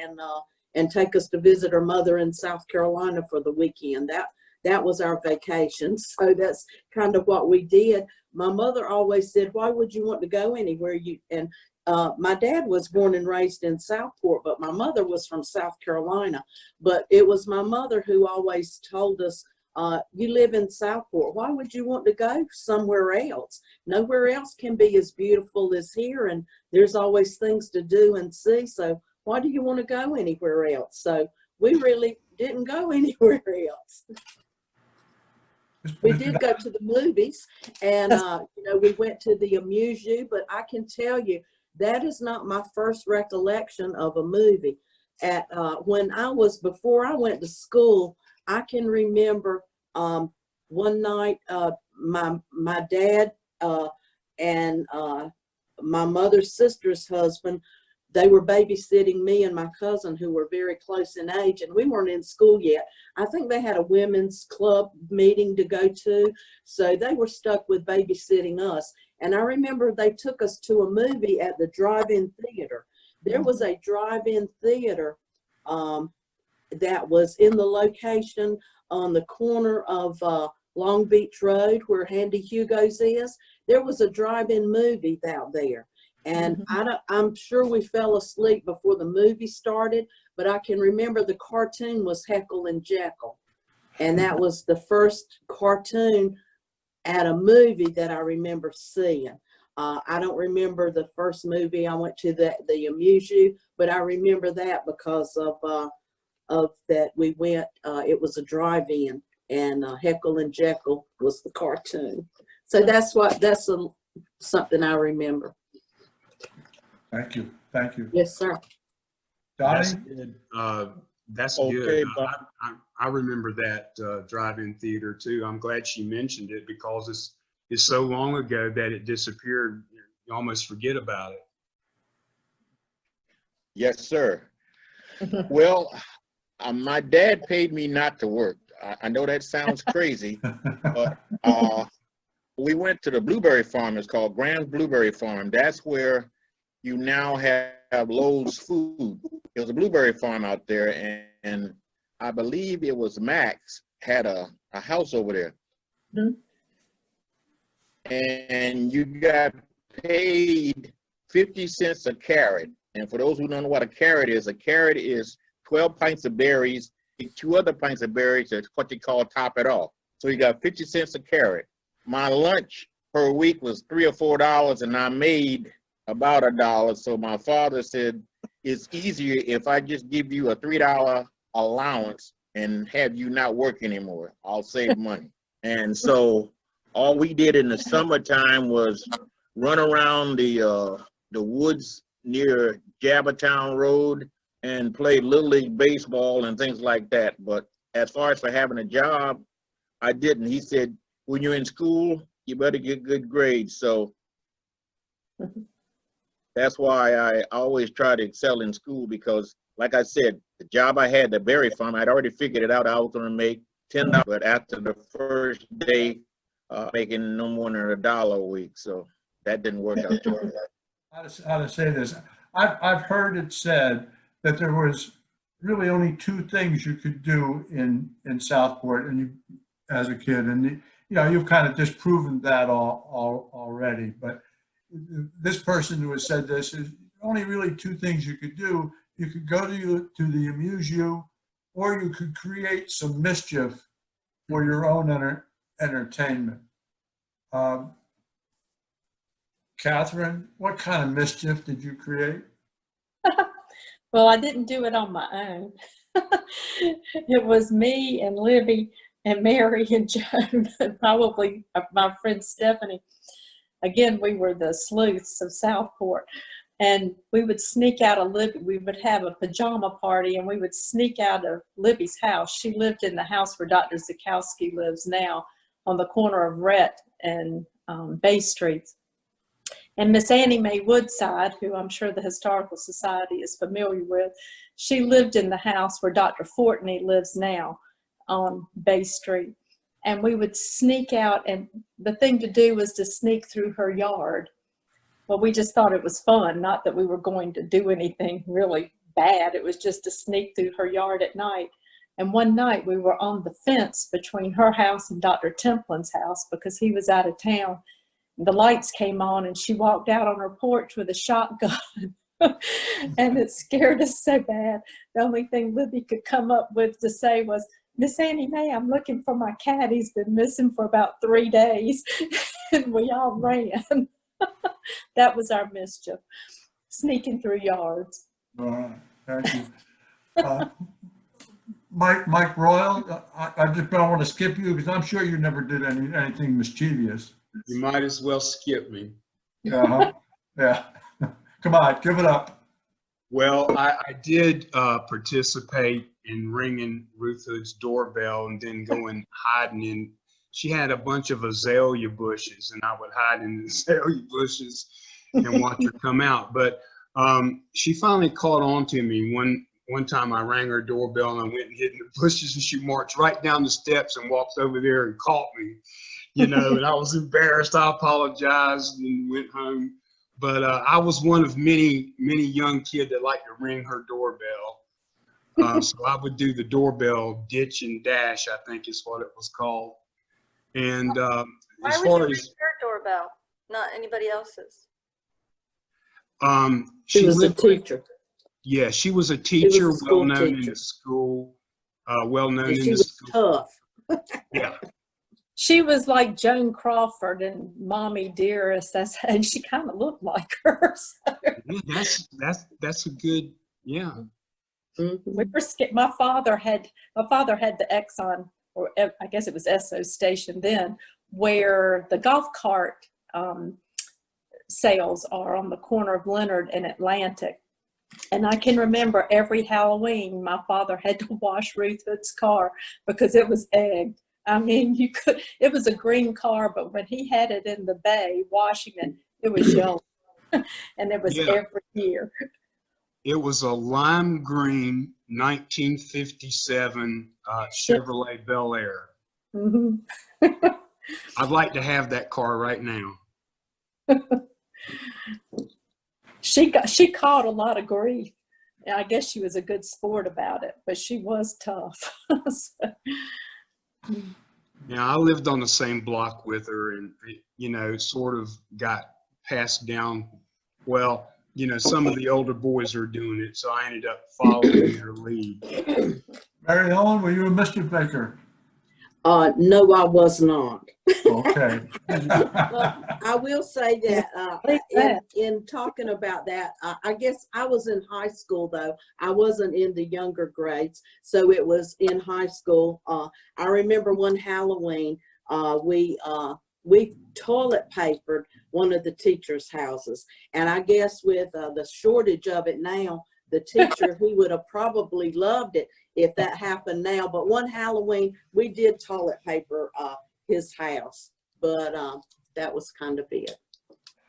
and take us to visit her mother in South Carolina for the weekend. That was our vacation. So that's kind of what we did. My mother always said, why would you want to go anywhere? My dad was born and raised in Southport, but my mother was from South Carolina. But it was my mother who always told us, you live in Southport. Why would you want to go somewhere else? Nowhere else can be as beautiful as here, and there's always things to do and see. So why do you want to go anywhere else? So we really didn't go anywhere else. We did go to the movies, and we went to the Amuse You, but I can tell you that is not my first recollection of a movie. Before I went to school, I can remember one night my dad and my mother's sister's husband, they were babysitting me and my cousin, who were very close in age, and we weren't in school yet. I think they had a women's club meeting to go to, so they were stuck with babysitting us. And I remember they took us to a movie at the drive-in theater. There was a drive-in theater that was in the location on the corner of Long Beach Road, where Handy Hugo's is. There was a drive-in movie out there. And I'm sure we fell asleep before the movie started, but I can remember the cartoon was Heckle and Jekyll. And that was the first cartoon at a movie that I remember seeing. I don't remember the first movie I went to, the Amuse You, but I remember that because of that we went, it was a drive-in, and Heckle and Jekyll was the cartoon. So that's something I remember. Thank you, thank you. Yes, sir. That's Donnie? good. That's Okay, good. Bob. I remember that drive-in theater too. I'm glad she mentioned it, because it's so long ago that it disappeared. You almost forget about it. Yes, sir. Well, my dad paid me not to work. I know that sounds crazy, but we went to the blueberry farm. It's called Grand's Blueberry Farm. That's where you now have Lowe's Food. It was a blueberry farm out there, and I believe it was Max had a house over there. Mhm. And you got paid 50 cents a carrot. And for those who don't know what a carrot is 12 pints of berries, 2 other pints of berries, that's what they call top it off. So you got 50 cents a carrot. My lunch per week was $3 or $4, and I made about $1. So my father said, it's easier if I just give you a $3 allowance and have you not work anymore. I'll save money. And so all we did in the summertime was run around the woods near Jabbertown Road and play Little League baseball and things like that. But as far as for having a job, I didn't. He said, when you're in school, you better get good grades. So that's why I always try to excel in school, because like I said, the job I had, the berry farm, I'd already figured it out. I was going to make $10, but after the first day, making no more than $1 a week. So that didn't work out too well. How to say this? I've heard it said that there was really only 2 things you could do in Southport and as a kid, and you've kind of disproven that already. But this person who has said this is only really 2 things you could do. You could go to the amuse you, or you could create some mischief for your own entertainment. Catherine, what kind of mischief did you create? Well, I didn't do it on my own. It was me and Libby and Mary and Joan, and probably my friend Stephanie. Again, we were the sleuths of Southport. And we would sneak out of Libby. We would have a pajama party, and we would sneak out of Libby's house. She lived in the house where Dr. Zukowski lives now, on the corner of Rhett and Bay Streets. And Miss Annie Mae Woodside, who I'm sure the Historical Society is familiar with, she lived in the house where Dr. Fortney lives now on Bay Street. And we would sneak out, and the thing to do was to sneak through her yard. Well, we just thought it was fun, not that we were going to do anything really bad. It was just to sneak through her yard at night. And one night we were on the fence between her house and Dr. Templin's house because he was out of town. The lights came on and she walked out on her porch with a shotgun. And it scared us so bad. The only thing Libby could come up with to say was, Miss Annie Mae, I'm looking for my cat. He's been missing for about 3 days. And we all ran. That was our mischief, sneaking through yards. All right, thank you. Mike Royal, I just don't want to skip you because I'm sure you never did anything mischievous. You might as well skip me. Yeah, yeah. Come on, give it up. Well, I did participate in ringing Ruth Hood's doorbell and then going hiding in. She had a bunch of azalea bushes, and I would hide in the azalea bushes and watch her come out. But she finally caught on to me. One time I rang her doorbell and I went and hid in the bushes, and she marched right down the steps and walked over there and caught me. And I was embarrassed. I apologized and went home. But I was one of many young kids that liked to ring her doorbell. So I would do the doorbell ditch and dash, I think is what it was called. And Why as would you far ring as your doorbell, not anybody else's? She was a teacher. Yeah, she was a teacher, a school well known in teacher. the school, well known And in she the was school. tough. Yeah. She was like Joan Crawford and Mommy Dearest, and she kind of looked like her. So Yeah, that's a good, yeah. Mhm. we were scared. My father had the Exxon, or I guess it was Esso station then, where the golf cart sales are on the corner of Leonard and Atlantic. And I can remember every Halloween, my father had to wash Ruth Hood's car because it was egged. I mean, it was a green car, but when he had it in the bay washing it, it was yellow. And it was Yeah. every year. It was a lime green 1957 Chevrolet Bel Air. Mhm. I'd like to have that car right now. She caught a lot of grief. And I guess she was a good sport about it, but she was tough. So, Yeah, I lived on the same block with her, and sort of got passed down. Well, some of the older boys are doing it, so I ended up following their lead. Mary Ellen, were you a mischief maker? No, I was not. Okay. Well, I will say that Like that. in talking about that, I guess I was in high school though. I wasn't in the younger grades, so it was in high school. I remember one Halloween, we toilet papered one of the teachers' houses, and I guess with the shortage of it now, the teacher, he would have probably loved it if that happened now. But one Halloween, we did toilet paper his house, but that was kind of it.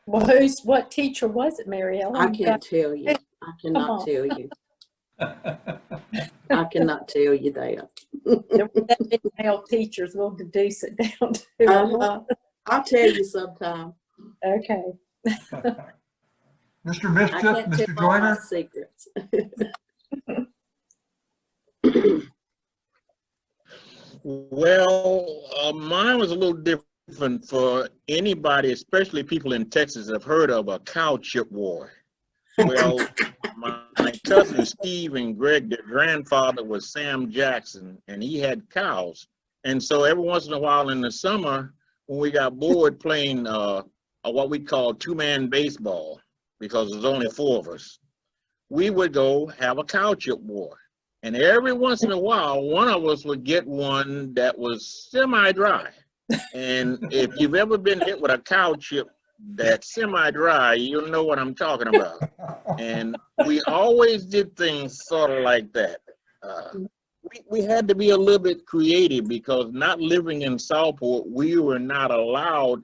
Well, what teacher was it, Mary Ellen? I can't tell you. I cannot on. tell you. I cannot tell you that. There were that many male teachers. We'll deduce it down to. I'll tell you sometime. Okay. Mr. I Mischief, can't Mr. tell all my Joyner? secrets. Well, mine was a little different for anybody, especially people in Texas, have heard of a cow chip war. Well, my cousin Steve and Greg, their grandfather was Sam Jackson, and he had cows. And so every once in a while in the summer, when we got bored playing what we call two-man baseball, because there's only four of us, we would go have a cow chip war. And every once in a while, one of us would get one that was semi-dry. And if you've ever been hit with a cow chip that's semi-dry, you'll know what I'm talking about. And we always did things sort of like that. We had to be a little bit creative because not living in Southport, we were not allowed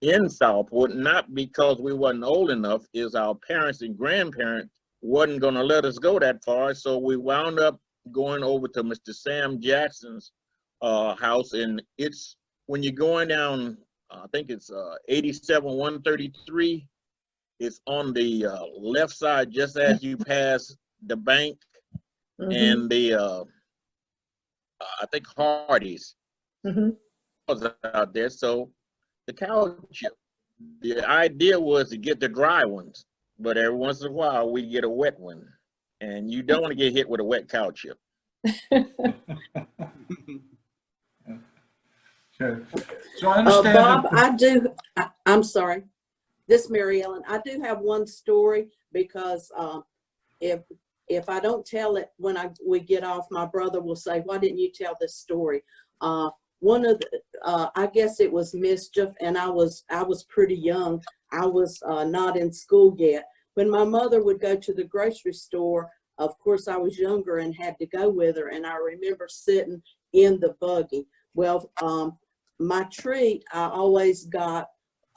in Southport, not because we wasn't old enough, is our parents and grandparents wasn't going to let us go that far. So we wound up going over to Mr. Sam Jackson's house. And it's when you're going down, I think it's 87 133. It's on the left side, just as you pass the bank and the, I think Hardee's was out there. So the cow chip, the idea was to get the dry ones. But every once in a while, we get a wet one. And you don't want to get hit with a wet cow chip. Okay. So I understand Bob, I'm sorry. This Mary Ellen, I do have one story because if I don't tell it when we get off, my brother will say, why didn't you tell this story? One of the, I guess it was mischief, and I was pretty young. I was not in school yet. When my mother would go to the grocery store, of course I was younger and had to go with her, and I remember sitting in the buggy. Well, my treat, I always got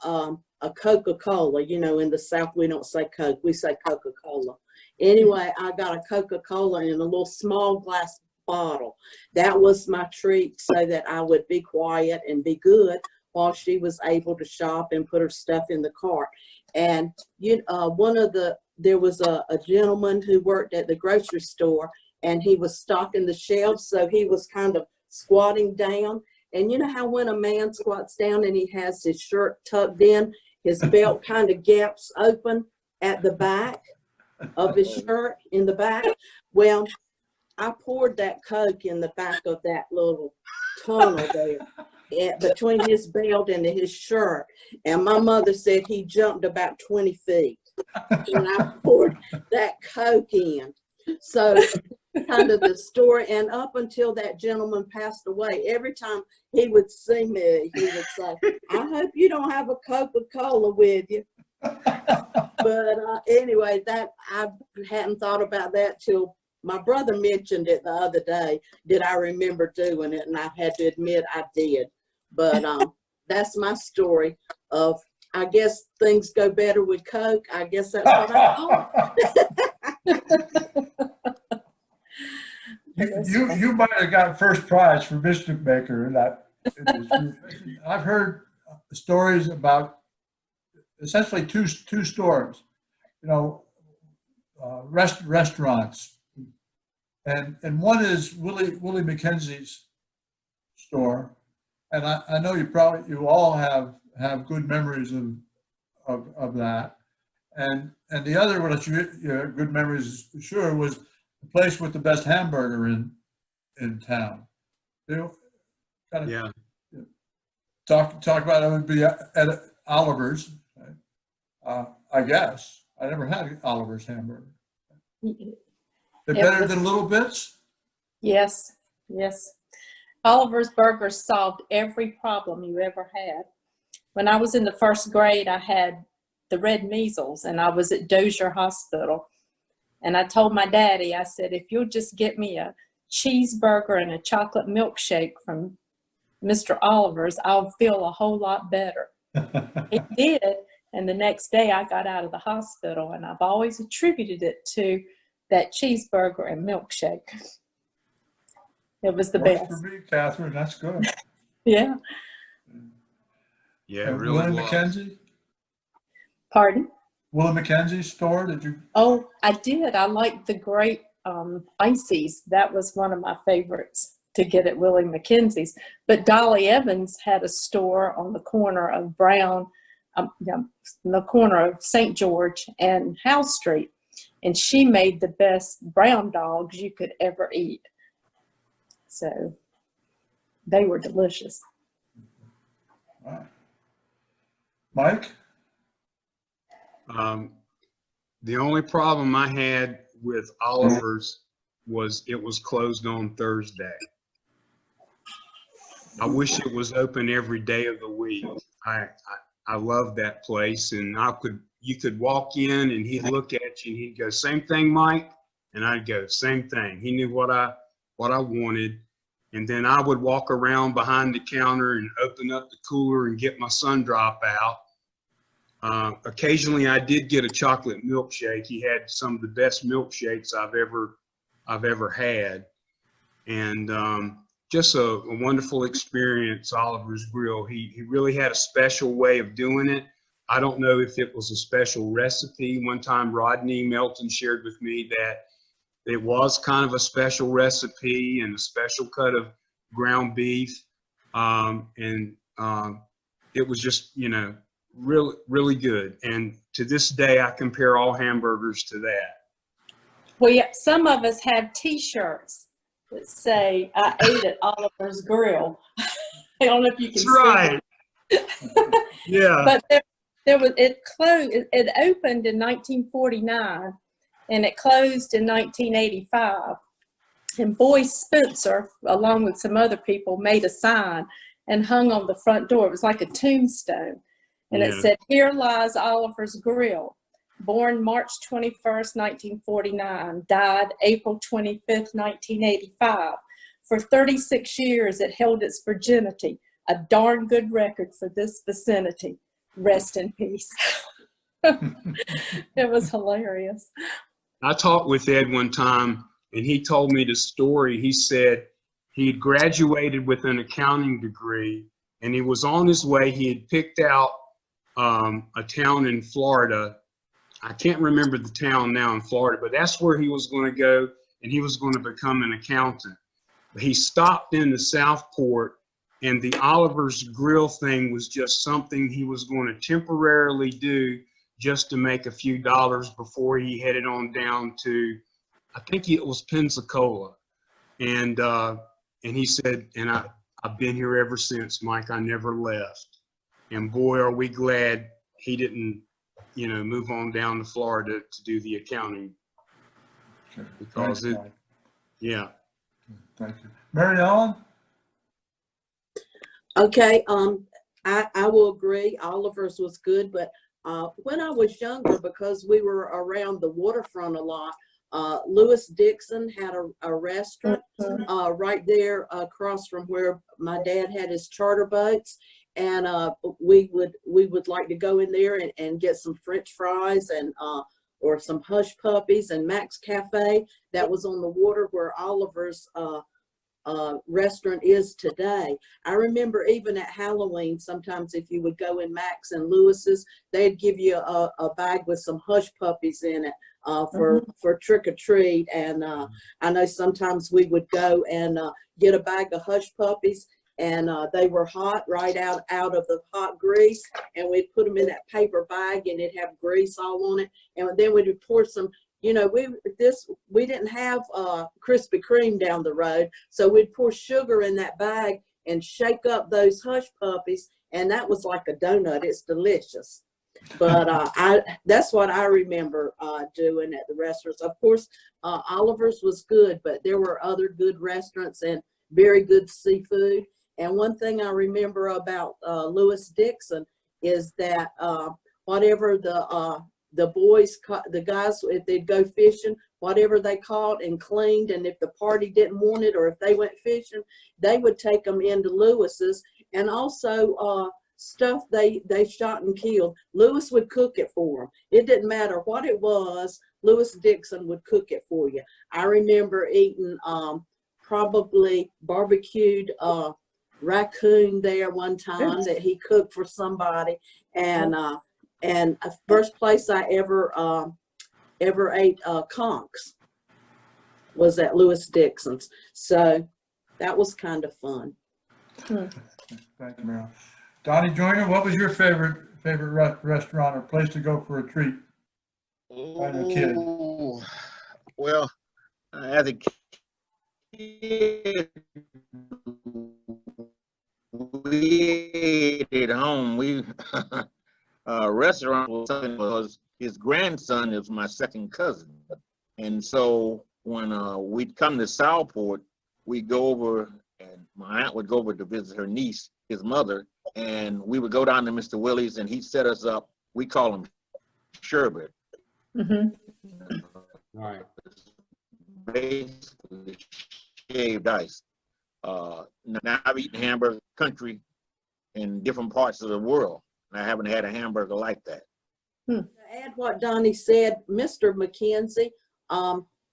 a Coca-Cola. You know, in the South we don't say Coke, we say Coca-Cola. Anyway, I got a Coca-Cola in a little small glass bottle. That was my treat so that I would be quiet and be good while she was able to shop and put her stuff in the cart. And there was a gentleman who worked at the grocery store, and he was stocking the shelves, so he was kind of squatting down. And you know how when a man squats down and he has his shirt tucked in, his belt kind of gaps open at the back of his shirt in the back? Well, I poured that Coke in the back of that little tunnel there between his belt and his shirt. And my mother said he jumped about 20 feet when I poured that Coke in. So kind of the story. And up until that gentleman passed away, every time he would see me, he would say, I hope you don't have a Coca-Cola with you. But anyway, that I hadn't thought about that till my brother mentioned it the other day. Did I remember doing it? And I had to admit I did. But that's my story of, I guess things go better with Coke. I guess that's what I thought. You might have got first prize for biscuit maker in that. I've heard stories about essentially two stores, you know, restaurants, and one is Willie McKenzie's store, and I know you all have good memories of that, and the other one that you good memories sure was the place with the best hamburger in town. You kind of Yeah. talk about it would be at Oliver's. I guess I never had Oliver's hamburger. They're better than Little Bits. Yes, yes. Oliver's Burgers solved every problem you ever had. When I was in the first grade, I had the red measles, and I was at Dozier Hospital. And I told my daddy, I said, if you'll just get me a cheeseburger and a chocolate milkshake from Mr. Oliver's, I'll feel a whole lot better. It did. And the next day I got out of the hospital, and I've always attributed it to that cheeseburger and milkshake. It was the Works best. for me, Catherine. That's good. Yeah. Yeah, it And really Willie was. McKenzie? Pardon? Willie McKenzie's store? Did you? Oh, I did. I liked the great ices. That was one of my favorites to get at Willie McKenzie's. But Dolly Evans had a store on the corner of Brown, the corner of St. George and House Street. And she made the best brown dogs you could ever eat. So they were delicious. Wow. Mike? The only problem I had with Oliver's was it was closed on Thursday. I wish it was open every day of the week. I love that place, and you could walk in and he'd look at you and he'd go, "Same thing, Mike," and I'd go, "Same thing." He knew what I wanted, and then I would walk around behind the counter and open up the cooler and get my sun drop out. Occasionally I did get a chocolate milkshake. He had some of the best milkshakes I've ever had, and just a wonderful experience. Oliver's Grill. He really had a special way of doing it. I don't know if it was a special recipe. One time Rodney Melton shared with me that it was kind of a special recipe and a special cut of ground beef, and it was just, really, really good. And to this day, I compare all hamburgers to that. Well, yeah, some of us have T-shirts that say, "I ate at Oliver's Grill." I don't know if you can That's right. Yeah. But there was, it closed. It opened in 1949, and it closed in 1985. And Boyce Spencer, along with some other people, made a sign and hung on the front door. It was like a tombstone. And it said, "Here lies Oliver's Grill. Born March 21st, 1949. Died April 25th, 1985. For 36 years, it held its virginity. A darn good record for this vicinity. Rest in peace." It was hilarious. I talked with Ed one time, and he told me the story. He said he had graduated with an accounting degree, and he was on his way. He had picked out a town in Florida. I can't remember the town now in Florida, but that's where he was going to go, and he was going to become an accountant. But he stopped in the Southport, and the Oliver's Grill thing was just something he was going to temporarily do just to make a few dollars before he headed on down to, I think it was Pensacola. And he said, and I've been here ever since, Mike. I never left. And boy, are we glad he didn't, move on down to Florida to do the accounting. Sure. Because Thanks, Mike. Yeah. Thank you. Mary Ellen? Okay, I will agree. Oliver's was good, but when I was younger, because we were around the waterfront a lot, Lewis Dixon had a restaurant right there across from where my dad had his charter boats, and we would like to go in there and get some French fries and or some hush puppies, and Max Cafe that was on the water where Oliver's restaurant is today. I remember even at Halloween, sometimes if you would go in Max and Lewis's, they'd give you a bag with some hush puppies in it for trick or treat. And I know sometimes we would go and get a bag of hush puppies, and they were hot right out of the hot grease, and we'd put them in that paper bag, and it'd have grease all on it, and then we'd pour some. You know, we didn't have Krispy Kreme down the road, so we'd pour sugar in that bag and shake up those hush puppies, and that was like a donut. It's delicious. But that's what I remember doing at the restaurants. Of course, Oliver's was good, but there were other good restaurants and very good seafood. And one thing I remember about Lewis Dixon is that whatever the boys, the guys, if they'd go fishing, whatever they caught and cleaned, and if the party didn't want it or if they went fishing, they would take them into Lewis's, and also stuff they shot and killed. Lewis would cook it for them. It didn't matter what it was. Lewis Dixon would cook it for you. I remember eating probably barbecued raccoon there one time that he cooked for somebody, and first place I ever ate conchs was at Lewis Dixon's. So that was kind of fun. Thank you, Marilyn. Donnie Joyner, what was your favorite restaurant or place to go for a treat? As a kid. Oh, well, as a kid, we ate at home. We restaurant was something because his grandson is my second cousin, and so when we'd come to Southport, we'd go over, and my aunt would go over to visit her niece, his mother, and we would go down to Mr. Willie's, and he'd set us up. We call him sherbet. Mm-hmm. Right. Basically shaved ice. Now I've eaten hamburger country in different parts of the world, and I haven't had a hamburger like that. To add what Donnie said, Mr. McKenzie,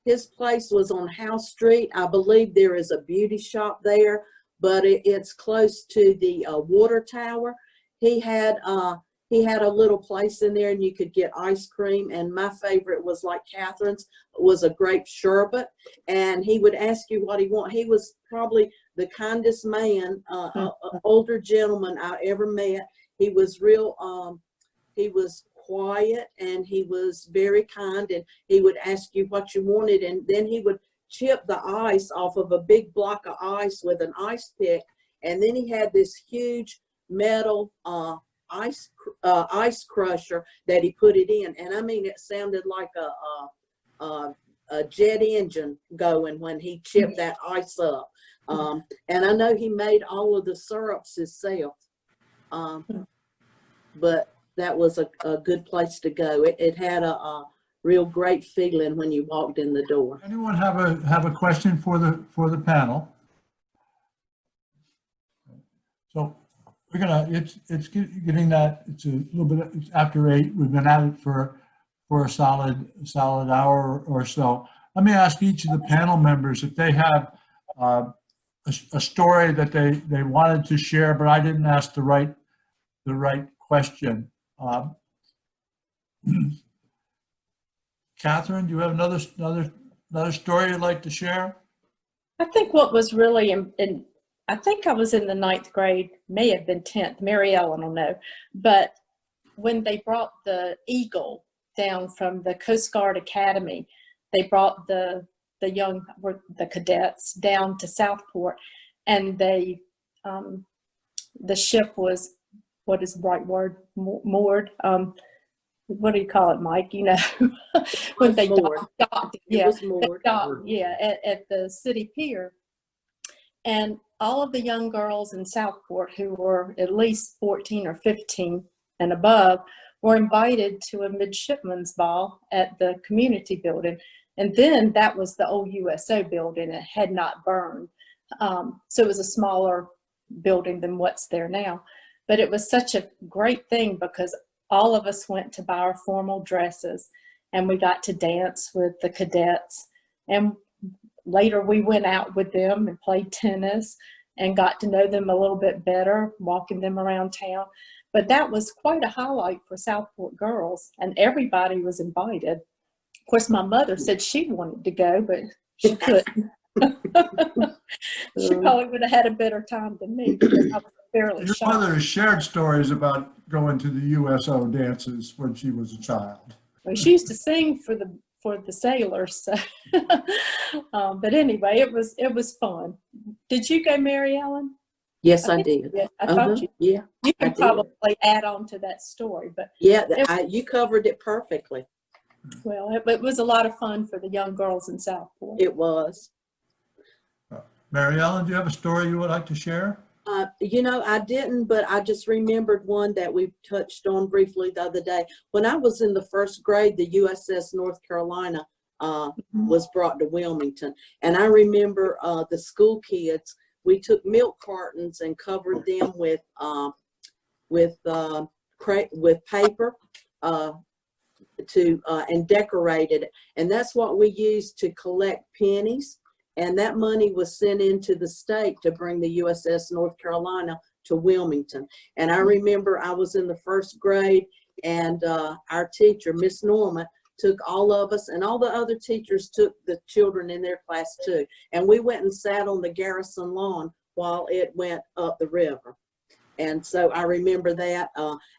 his place was on House Street. I believe there is a beauty shop there, but it's close to the water tower. He had a little place in there, and you could get ice cream. And my favorite was, like Catherine's, was a grape sherbet. And he would ask you what he wanted. He was probably the kindest man, older gentleman I ever met. He was real. He was quiet, and he was very kind, and he would ask you what you wanted, and then he would chip the ice off of a big block of ice with an ice pick, and then he had this huge metal ice crusher that he put it in, and I mean, it sounded like a jet engine going when he chipped that ice up. And I know he made all of the syrups himself, but that was a good place to go. It had a real great feeling when you walked in the door. Anyone have a question for the panel? So we're gonna, it's getting that, it's a little bit, it's after 8. We've been at it for a solid hour or so. Let me ask each of the panel members if they have a story that they wanted to share, but I didn't ask the right question. Catherine, do you have another story you'd like to share? I think what was really, I think I was in the 9th grade, may have been 10th, Mary Ellen will know, but when they brought the Eagle down from the Coast Guard Academy, they brought the cadets down to Southport, and they, the ship was, what is the right word, moored? What do you call it, Mike? You know, when they docked, yeah, at the city pier. And all of the young girls in Southport who were at least 14 or 15 and above were invited to a midshipman's ball at the community building. And then that was the old USO building. It had not burned. So it was a smaller building than what's there now. But it was such a great thing because all of us went to buy our formal dresses, and we got to dance with the cadets. And later we went out with them and played tennis and got to know them a little bit better, walking them around town. But that was quite a highlight for Southport girls, and everybody was invited. Of course, my mother said she wanted to go, but she couldn't. She probably would have had a better time than me because I was fairly Your shy. mother has shared stories about going to the USO dances when she was a child. Well, she used to sing for the sailors. So. But anyway, it was fun. Did you go, Mary Ellen? Yes, I did. Yeah, I thought you. Yeah, You I can did. probably add on to that story, but Yeah, you covered it perfectly. well, it was a lot of fun for the young girls in Southport. It was. Mary Ellen, do you have a story you would like to share? You know, I didn't, but I just remembered one that we touched on briefly the other day. When I was in the first grade, the USS North Carolina was brought to Wilmington. And I remember the school kids, we took milk cartons and covered them with paper and decorated it. And that's what we used to collect pennies. And that money was sent into the state to bring the USS North Carolina to Wilmington. And I remember I was in the first grade, and our teacher, Miss Norma, took all of us, and all the other teachers took the children in their class too. And we went and sat on the garrison lawn while it went up the river. And so I remember that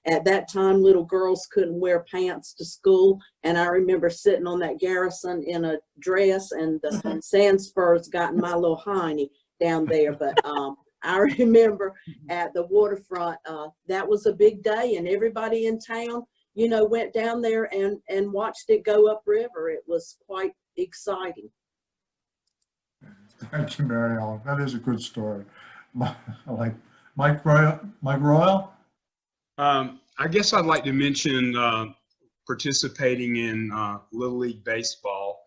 at that time, little girls couldn't wear pants to school. And I remember sitting on that garrison in a dress, and the sand spurs got in my little hiney down there. But I remember at the waterfront, that was a big day, and everybody in town, you know, went down there and watched it go upriver. It was quite exciting. Thank you, Mary Ellen. That is a good story. Like Mike Royal? I guess I'd like to mention participating in Little League Baseball.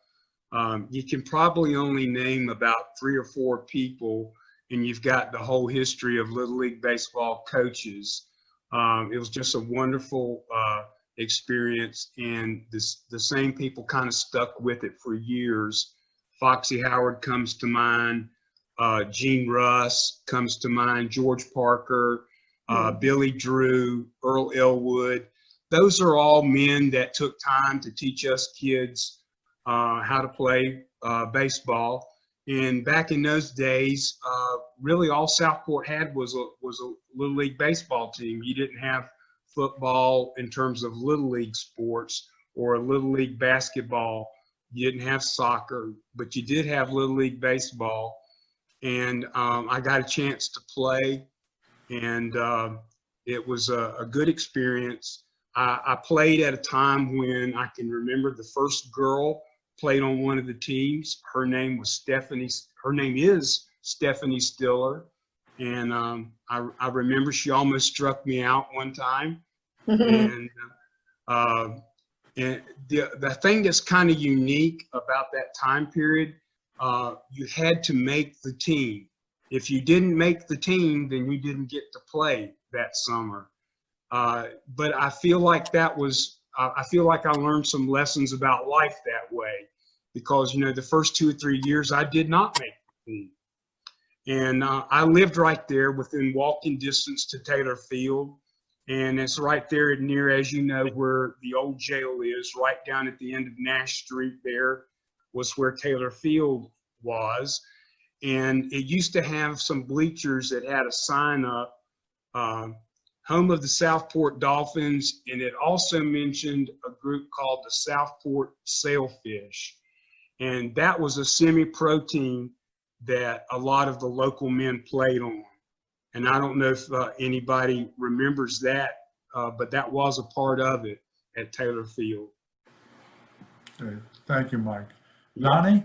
You can probably only name about 3 or 4 people, and you've got the whole history of Little League Baseball coaches. It was just a wonderful experience, and the same people kind of stuck with it for years. Foxy Howard comes to mind. Gene Russ comes to mind, George Parker, Billy Drew, Earl Elwood. Those are all men that took time to teach us kids how to play baseball. And back in those days, really all Southport had was a Little League baseball team. You didn't have football in terms of Little League sports or a Little League basketball. You didn't have soccer, but you did have Little League baseball. And I got a chance to play, and it was a good experience. I played at a time when I can remember the first girl played on one of the teams. Her name was Stephanie. Her name is Stephanie Stiller, and I remember she almost struck me out one time. And the thing that's kind of unique about that time period, you had to make the team. If you didn't make the team, then you didn't get to play that summer. But I feel like I feel like I learned some lessons about life that way, because, you know, the first 2 or 3 years I did not make the team. And I lived right there within walking distance to Taylor Field. And it's right there near, as you know, where the old jail is, right down at the end of Nash Street there was where Taylor Field was. And it used to have some bleachers that had a sign up, home of the Southport Dolphins, and it also mentioned a group called the Southport Sailfish. And that was a semi-pro team that a lot of the local men played on. And I don't know if anybody remembers that, but that was a part of it at Taylor Field. Okay. Thank you, Mike. Donnie?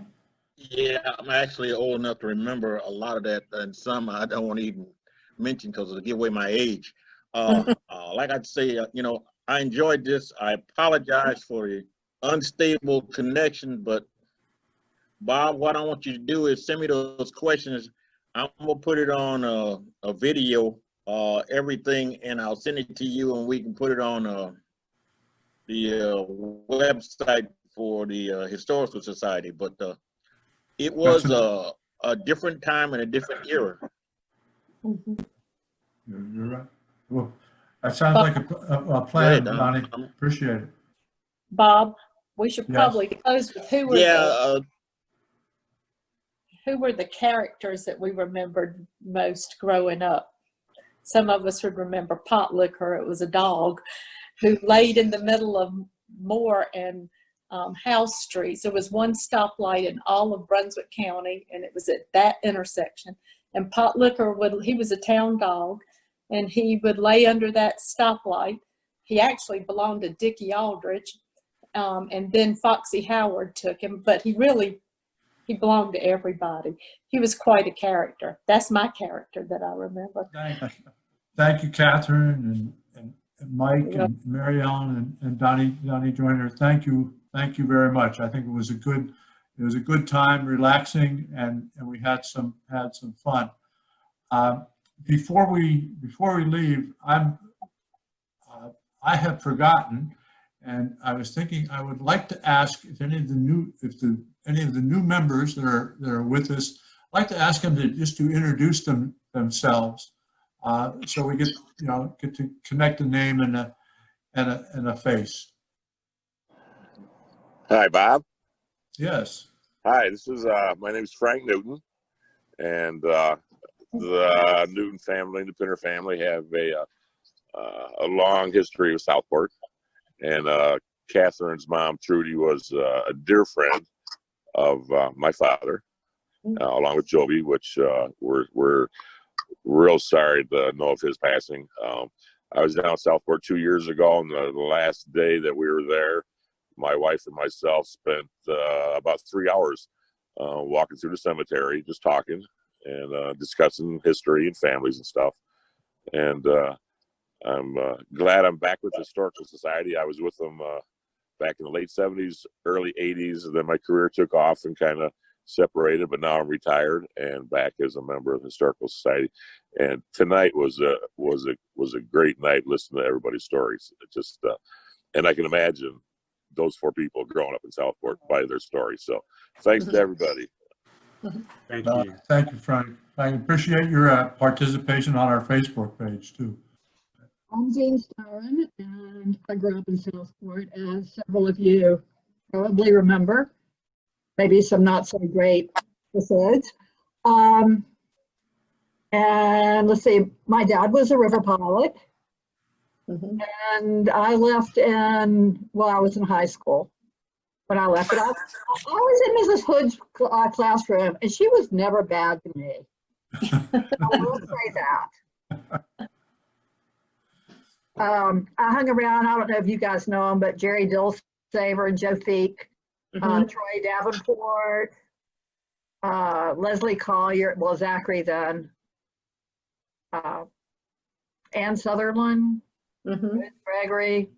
Yeah, I'm actually old enough to remember a lot of that, and some I don't want to even mention because it'll give away my age. Like I'd say, you know, I enjoyed this. I apologize for the unstable connection, but Bob, what I want you to do is send me those questions. I'm gonna put it on a video, everything, and I'll send it to you, and we can put it on website for the Historical Society, but it was a different time and a different era. Mhm. You're right. Well, that sounds like a plan, Donnie. Appreciate it. Bob, we should Yes. probably close with who were the characters that we remembered most growing up. Some of us would remember Pot Liquor. It was a dog who laid in the middle of Moore and House Streets. There was one stoplight in all of Brunswick County, and it was at that intersection. And Pot Liquor he was a town dog, and he would lay under that stoplight. He actually belonged to Dickie Aldrich, and then Foxy Howard took him, but he belonged to everybody. He was quite a character. That's my character that I remember. Thank you, Catherine and Mike and Mary Ellen and Donnie Joyner. Thank you very much. I think it was a good time, relaxing, and we had some fun. Before we leave, I have forgotten, and I was thinking I would like to ask if any of the new members that are with us, I'd like to ask them to introduce themselves, so we get to connect a name and a face. Hi, Bob. Yes. Hi, this is my name is Frank Newton, and the Newton family, the Pinner family, have a long history with Southport, and Catherine's mom, Trudy, was a dear friend of my father, along with Joby, which we're real sorry to know of his passing. I was down in Southport 2 years ago, and the last day that we were there, my wife and myself spent about 3 hours walking through the cemetery, just talking and discussing history and families and stuff. And I'm glad I'm back with the Historical Society. I was with them back in the late 70s, early 80s, and then my career took off and kind of separated, but now I'm retired and back as a member of the Historical Society. And tonight was a great night listening to everybody's stories. And I can imagine those 4 people growing up in Southport by their stories. So thanks to everybody. Thank you. Thank you, Frank. I appreciate your participation on our Facebook page too. I'm Jane Starren, and I grew up in Southport, as several of you probably remember. Maybe some not so great episodes. And let's see, my dad was a river pilot, and I left I was in high school when I left. But I was in Mrs. Hood's classroom, and she was never bad to me. I will say that. I hung around, I don't know if you guys know him, but Jerry Dillsaver and Joe Feek, Troy Davenport, Leslie Collier, well, Zachary then, Ann Sutherland, Gregory.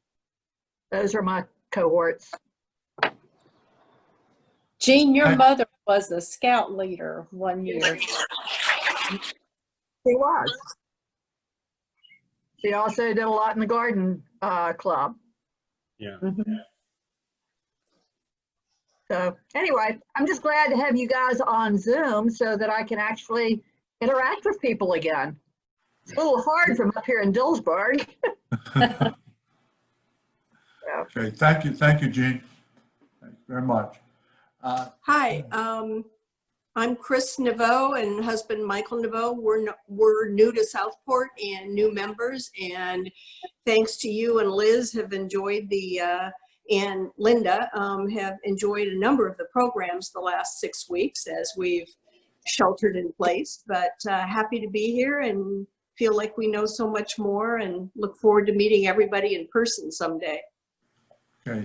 Those are my cohorts. Jean, your mother was a scout leader one year. She was. She also did a lot in the garden club. Yeah. So anyway, I'm just glad to have you guys on Zoom so that I can actually interact with people again. It's a little hard from up here in Dillsburg. Okay, thank you, Jean. Thank you very much. Hi, I'm Chris Naveau and husband Michael Naveau. We're new to Southport and new members, and thanks to you and Liz have enjoyed and Linda have enjoyed a number of the programs the last 6 weeks as we've sheltered in place, but happy to be here and feel like we know so much more and look forward to meeting everybody in person someday. Okay,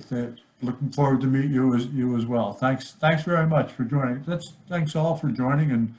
looking forward to meet you as well. Thanks very much for joining. Thanks all for joining, and